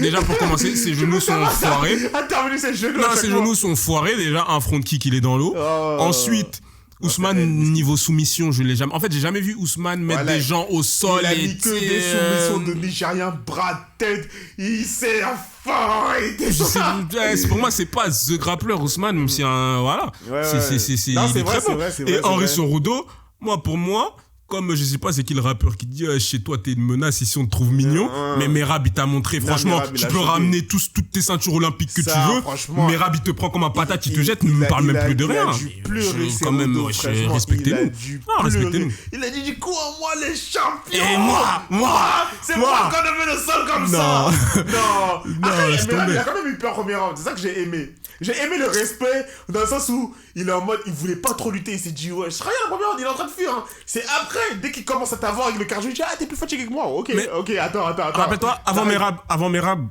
Déjà pour commencer, ses genoux sont foirés. Intervenu ses genoux. Non, à chaque ses fois. genoux sont foirés. Déjà, un front kick, il est dans l'eau. Oh. Ensuite, Ousmane, niveau soumission, je l'ai jamais. En fait, j'ai jamais vu Ousmane mettre Voilà. des gens au sol. Il a et mis que des soumissions de Nigériens, bras, tête. Il s'est fort. Pour moi, c'est pas The Grappler, Ousmane, même si un. Voilà. Ouais, C'est Non, il c'est est vrai, très c'est bon. vrai, c'est vrai, Et c'est Henri vrai. Cerudo, pour moi. Comme je sais pas c'est qui le rappeur qui dit chez toi t'es une menace ici on te trouve mignon, mais Merab il t'a montré franchement Merab, il tu a peux choqué. ramener toutes tes ceintures olympiques que Ça, tu veux, franchement, Merab il te prend comme un patate, il te jette, ne me parle même plus de rien. Il a dû pleurer, Quand même, Cerudo, franchement, respectez-nous. il a dû Ah, pleurer. respectez-nous. Il a dit quoi, moi les champions. Et moi, c'est moi qu'on a mis le sol comme ça. Non. Après, laisse Merab, tomber. il a quand même eu peur au premier round. C'est ça que j'ai aimé. J'ai aimé le respect dans le sens où il est en mode, il voulait pas trop lutter. Il s'est dit, ouais, je serais rien le premier round, il est en train de fuir. Hein. C'est après, dès qu'il commence à t'avoir avec le cardio, il dit, ah, t'es plus fatigué que moi. Ok, Mais- ok, attends. Rappelle-toi, avant Merab,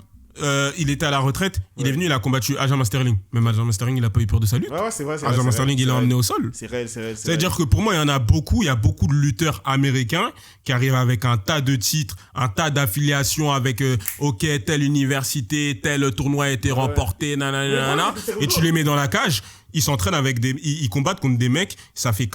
il était à la retraite, il est venu, il a combattu Aljamain Sterling. Même Aljamain Sterling, il a pas eu peur de sa lutte. Ouais, c'est vrai. Aljamain Sterling, il l'a emmené au sol. C'est réel. C'est-à-dire que pour moi, il y a beaucoup de lutteurs américains qui arrivent avec un tas de titres, un tas d'affiliations avec, ok, telle université, tel tournoi a été remporté, nanana, et tu les mets dans la cage. Ils s'entraînent ils combattent contre des mecs, ça fait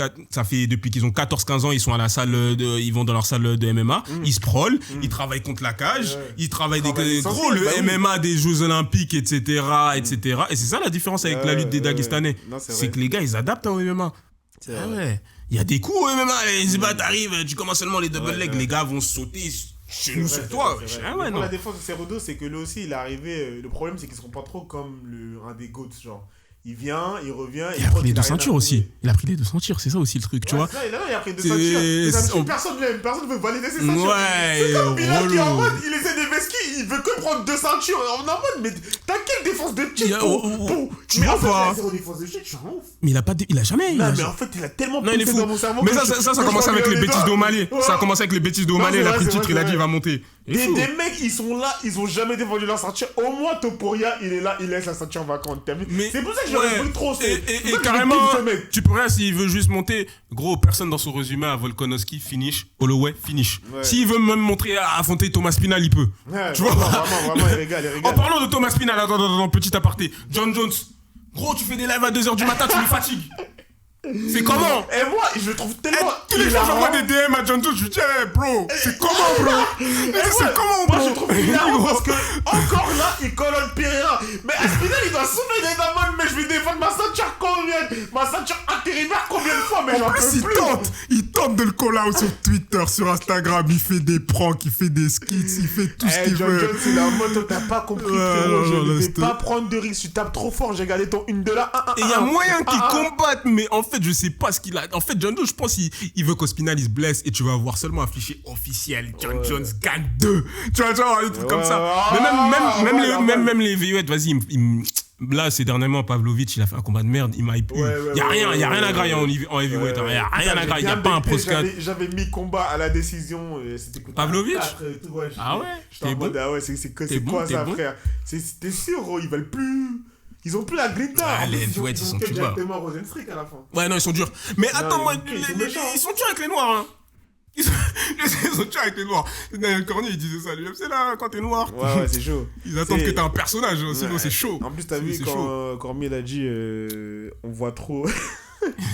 depuis qu'ils ont 14-15 ans, ils sont à la salle ils vont dans leur salle de MMA, ils se prôlent, ils travaillent contre la cage, ils travaillent Travaillent gros, le essentiel, bah oui. MMA des Jeux Olympiques, etc., etc. Et c'est ça la différence avec la lutte des Dagestanais. Non, c'est C'est vrai. que les gars, ils adaptent au MMA. Ah ouais. Il y a des coups au MMA, les bats t'arrives, tu commences seulement les double legs, les gars vont sauter genoux sur toi. Ah ouais, Pour non. la défense de Cerudo, c'est que lui aussi, il est arrivé. Le problème, c'est qu'ils seront pas trop comme un des GOATs, genre. Il vient, il revient. Il a pris les deux ceintures aussi. Il a pris les deux ceintures, c'est ça aussi le truc, tu vois. Il a pris deux C'est- ceintures. Les ceintures, on- personne l'aime, personne ne veut valider ses ceintures. Ouais, C'est comme Bilal qui est en relou. mode, il essaie d'investir, il veut que prendre deux ceintures. On est en mode, mais t'as quelle défense de Il y cheat a- pour... tu Mais vois en fait, pas. il a zéro défense de cheat, je suis un ouf. Mais il a jamais. Non, mais en fait, il a tellement Non, il est poussé fou. dans mon cerveau. Mais que ça je commence vois avec bien les bêtises doigts. d'O'Malley. Ouais. Ça a commencé avec les bêtises d'O'Malley, Non, il a c'est pris le vrai, titre, c'est il a vrai, dit, il c'est va monter. Il est fou. Des mecs, ils sont là, ils ont jamais défendu leur ceinture. Au moins, Topuria, il est là, il laisse la ceinture vacante. T'as vu? Mais C'est pour ça que j'aurais ouais. voulu trop. Et C'est pour ça que je carrément, kiffe ce mec. tu pourrais, s'il veut juste monter, gros, personne dans son résumé à Volkanovski, finish, Holloway, finish. Ouais. S'il veut même montrer à affronter Thomas Spinal, il peut. Ouais, Tu vois. Vraiment, il régale, il En régale. parlant de Thomas Spinal, attends, petit aparté. John Jones, gros, tu fais des lives à 2h du matin, tu me fatigues. C'est comment? Et moi, je le trouve tellement. Tous les jours, hilarant. j'envoie des DM à John Jones, je lui dis, hey, bro, c'est comment, bro? C'est comment, Moi, bro? je trouve hilarant parce que, encore là, il colonne Pereira. Mais Aspinal, il doit soulever des dames, mais je vais défendre ma ceinture combien? Ma ceinture intérimaire combien de fois? Mais j'en En plus, peux plus. il tente de le call out sur Twitter, sur Instagram. Il fait des pranks, il fait des skits, il fait tout ce qu'il John veut. Jones, c'est la moto, t'as pas compris, frérot. Je ne vais pas prendre de risque. Tu tapes trop fort, j'ai gardé ton une de là. Et il y a moyen qu'il combatte, mais en fait, je sais pas ce qu'il a. En fait, John Jones, je pense qu'il veut qu'Ospinal il se blesse et tu vas voir seulement affiché officiel. John Jones gagne 2. Tu vas genre des trucs comme ça. Mais même les VUET, vas-y, là, ces dernièrement, Pavlovich, il a fait un combat de merde, il m'a hypé. Il y a rien à grailler en heavyweight. Il y a rien à grailler, il y a pas un postcard. J'avais mis combat à la décision. C'était Pavlovich? Ah ouais? J'étais en mode, ah ouais, c'est quoi ça, frère? T'es sûr, ils veulent plus. Ils ont plus la grinta. Les heavyweights, ils sont plus bas. Directement Rosenstrick à la fin. Ouais, non, ils sont durs. Mais attends, moi, ils sont durs avec les noirs, hein. Ils sont durs avec les noirs. Daniel Cormier, il disait ça. Lui, c'est là, quand t'es noir. Ouais, c'est chaud. Ils attendent que t'es un personnage, sinon c'est chaud. En plus, t'as vu quand Cormier l'a dit, on voit trop.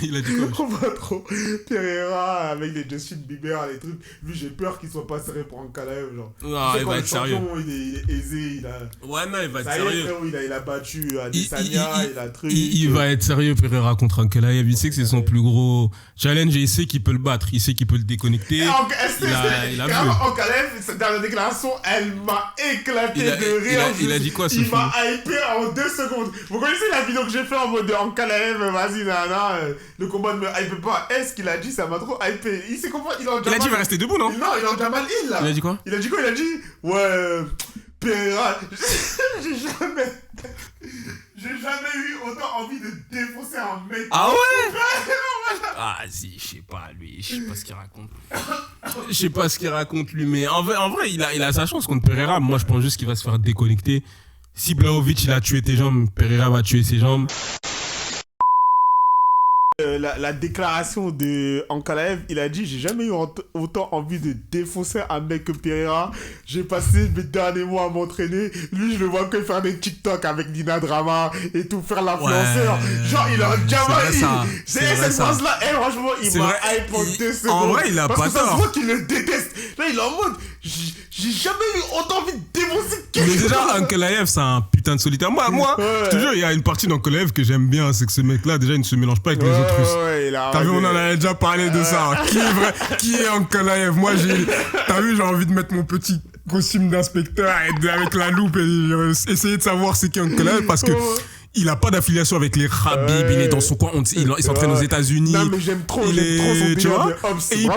Il a dit quoi? On voit trop Pereira avec les Justin Bieber, les trucs. Lui, j'ai peur qu'il soit pas serré pour un Kalaev, genre. Non, il va être sérieux. Il est aisé, il a. Ouais, non, il va être sérieux. sérieux. Il a battu Adesanya, il a truc. Il va être sérieux, Pereira contre Ankalaev. Il sait que c'est son plus gros challenge et il sait qu'il peut le battre. Il sait qu'il peut le déconnecter. Il a vu. Ankalaev, cette dernière déclaration, elle m'a éclaté de rire. Il a dit quoi, Il m'a hypé en 2 secondes. Vous connaissez la vidéo que j'ai fait en mode Ankalaev, vas-y, nana. Le combat ne me hype pas. Est-ce qu'il a dit ça m'a trop hypé? Il s'est compris. Il a dit il va rester debout, non? Non, il est en Jamal Hill là. Il a dit quoi? Il a dit ouais, Pereira. J'ai jamais eu autant envie de défoncer un mec. Ah ouais? Ah si, je sais pas lui, je sais pas ce qu'il raconte. Je sais pas ce qu'il raconte lui, mais en vrai il a sa chance contre Pereira. Moi je pense juste qu'il va se faire déconnecter. Si Blahovic il a tué tes jambes, Pereira va tuer ses jambes. La déclaration de Ankalaev, il a dit j'ai jamais eu autant envie de défoncer un mec que Pereira. J'ai passé mes derniers mois à m'entraîner. Lui je le vois que faire des TikTok avec Nina Drama et tout, faire l'influenceur. Ouais, genre il a jamais c'est cette phrase là, franchement il m'a hype en 2 secondes. En vrai il a pas tort. Parce que ça se voit qu'il le déteste. Là il est en mode j'ai jamais eu autant envie de défoncer quelqu'un. Mais déjà Ankalaev c'est un putain de solitaire. Moi je te jure il y a une partie d'Ankalaev que j'aime bien, c'est que ce mec là déjà il ne se mélange pas avec les autres. T'as vu, on en avait déjà parlé de ça. Qui est Ankalaev? Moi, t'as vu, j'ai envie de mettre mon petit costume d'inspecteur avec la loupe et essayer de savoir c'est qui Ankalaev parce que il a pas d'affiliation avec les Khabib, il est dans son coin, il s'entraîne aux États-Unis. Non, mais j'aime trop son délire, tu vois, et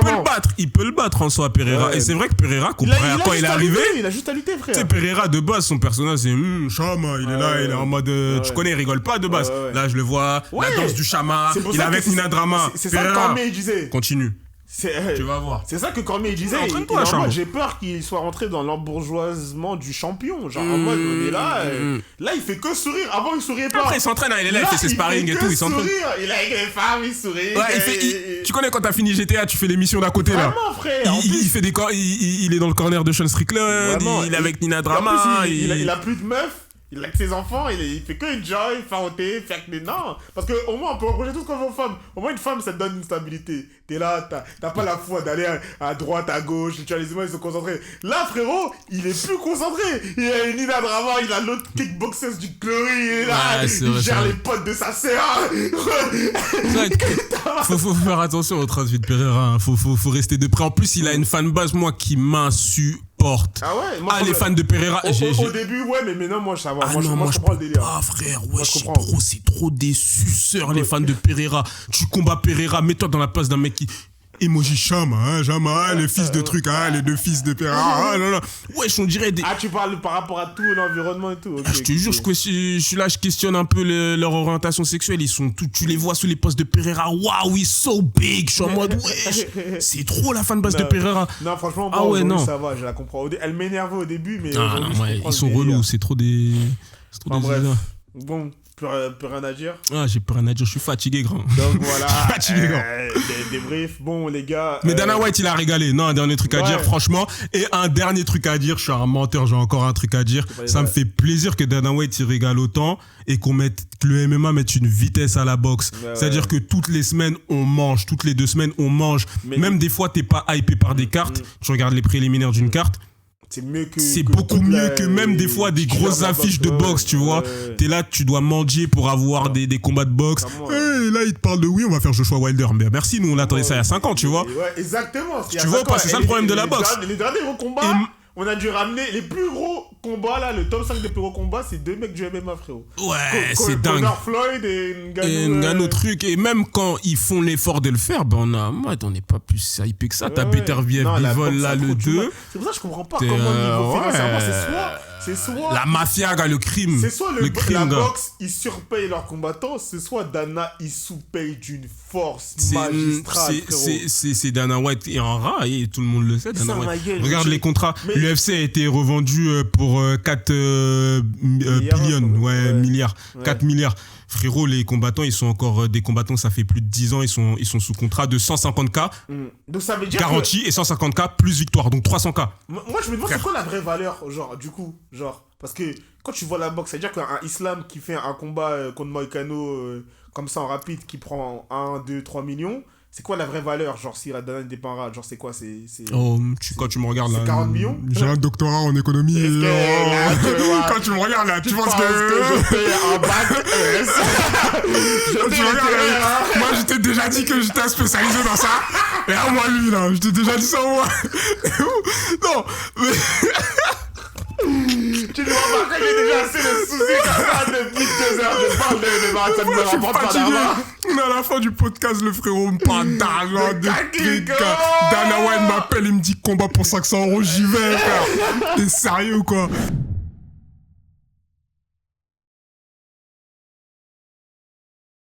il peut le battre en soi, Pereira. Et c'est vrai que Pereira, comparé à quand il est arrivé, il a juste à lutter, frère. Tu sais, Pereira, de base, son personnage, c'est Chama, il est là, il est en mode, tu connais, il rigole pas de base. Là, je le vois, la danse du Chama, il est avec Nina Drama. C'est ça que Cormier disait. Continue. Tu vas voir. C'est ça que Cormier disait. J'ai peur qu'il soit rentré dans l'embourgeoisement du champion. Genre en mode, on est là, là il fait que sourire. Avant il souriait pas. Après il s'entraîne, il est là, il fait ses sparring et tout, il s'entraîne. Il est avec les femmes, il sourit. Ouais, tu connais quand t'as fini GTA, tu fais l'émission d'à côté là. Vraiment, frère. Il fait il est dans le corner de Sean Strickland, il est avec Nina Drama. Il a plus de meufs. Il a que ses enfants, il fait que enjoy, faroter, faire que des non. Parce qu'au moins on peut reprocher tout ce qu'on veut aux femmes. Au moins une femme ça te donne une stabilité. T'es là, t'as pas la foi d'aller à droite, à gauche, tu vois les humains ils sont concentrés. Là frérot, il est plus concentré. Il a Nina Drama, il a l'autre kickboxeuse du Glory, il est là, il gère les potes de sa sœur. Faut faire attention au transfert de Pereira, faut rester de près. En plus il a une fanbase moi qui m'insulte. Ah ouais, moi, les fans de Pereira. Au début, ouais, mais maintenant, moi, ça va. Moi, je comprends le délire. Ah, frère, ouais, c'est trop des suceurs, les fans de Pereira. Tu combats Pereira, mets-toi dans la place d'un mec qui. Emoji Chama, les fils de trucs, les 2 fils de Pereira. Wesh, on dirait des. Ah, tu parles par rapport à tout l'environnement et tout. Okay, je te jure, je suis là, je questionne un peu leur orientation sexuelle. Ils sont tous, tu les vois sous les postes de Pereira. Waouh, he's so big. Je suis en mode, wesh, c'est trop la fanbase de Pereira. Non, franchement, moi, non. Ça va, je la comprends. Elle m'énervait au début, mais. Ils sont relous, c'est trop des. Bref. Bon. Plus rien à dire. J'ai plus rien à dire, je suis fatigué, grand. Donc voilà. Fatigué, grand. Des briefs. Bon, les gars. Mais Dana White, il a régalé. Non, un dernier truc à dire, franchement. Et un dernier truc à dire, je suis un menteur, j'ai encore un truc à dire. Ça me fait plaisir que Dana White, il régale autant et que le MMA mette une vitesse à la boxe. C'est-à-dire que toutes les semaines, on mange. Toutes les 2 semaines, on mange. Même des fois, t'es pas hypé par des cartes. Tu regardes les préliminaires d'une carte. C'est mieux que. C'est que beaucoup toute mieux la- que même des fois des titulaire grosses de la affiches de boxe, tu vois. T'es là, tu dois mendier pour avoir des combats de boxe. Clairement, Et là, ils te parlent de oui, on va faire Joshua Wilder. Mais merci, nous on attendait ça il y a 5 ans, tu vois. Ouais, exactement. Tu vois pas, c'est ça le problème de la boxe. Les derniers gros combats, on a dû ramener les plus gros combats là, le top 5 des plus gros combats, c'est 2 mecs du MMA, frérot. Ouais, c'est dingue. Conor Floyd et Ngannou. Et Ngannou truc. Et même quand ils font l'effort de le faire, ben on n'est pas plus hypé que ça. T'as Better Non, la Bivol boxe, là, ça le trop du 2. mal. C'est pour ça que je comprends pas T'es, comment niveau ouais. financièrement, c'est soit La mafia, gars, le crime. c'est soit le crime, la gars. boxe, ils surpayent leurs combattants, c'est soit Dana, ils sous-payent d'une force C'est- magistrale, frérot. c'est Dana White et un rat, et tout le monde le sait. Ça, Dana ma White. gueule, Regarde je- les contrats. Mais- L'UFC a été revendu pour 4 billions, ouais. milliards. Ouais. 4 milliards. Frérot, les combattants, ils sont encore des combattants, ça fait plus de 10 ans, ils sont sous contrat de 150K Donc ça veut dire garantie et 150K plus victoire, donc 300K. que... Moi, je me demande c'est quoi la vraie valeur, genre, du coup, genre... Parce que quand tu vois la boxe, ça veut dire qu'un Islam qui fait un combat contre Moïcano comme ça en rapide, qui prend 1, 2, 3 millions, c'est quoi la vraie valeur? Genre, si la Dana n'est pas un rat, genre, c'est quoi? C'est... Oh, quand tu me regardes là. C'est 40 millions? J'ai un doctorat en économie. Est-ce que, là, tu vois, quand tu me regardes là, tu penses Parce que. que je fais un bac ES. Je Tu fais regardes, littéraire, hein. moi je t'ai déjà dit que j'étais spécialisé dans ça. Et à moi lui là, je t'ai déjà dit ça moi. Non, mais Tu dois remarquer, j'ai déjà assez de soucis comme ça depuis 2 heures. Je parle de ça ne me moi je suis rapporte pas fatigué. d'argent. On est à la fin du podcast, le frérot me parle d'argent, de calcul, trucs. gars. Dana White m'appelle, il me dit combat pour 500 €, j'y vais frère. T'es sérieux ou quoi?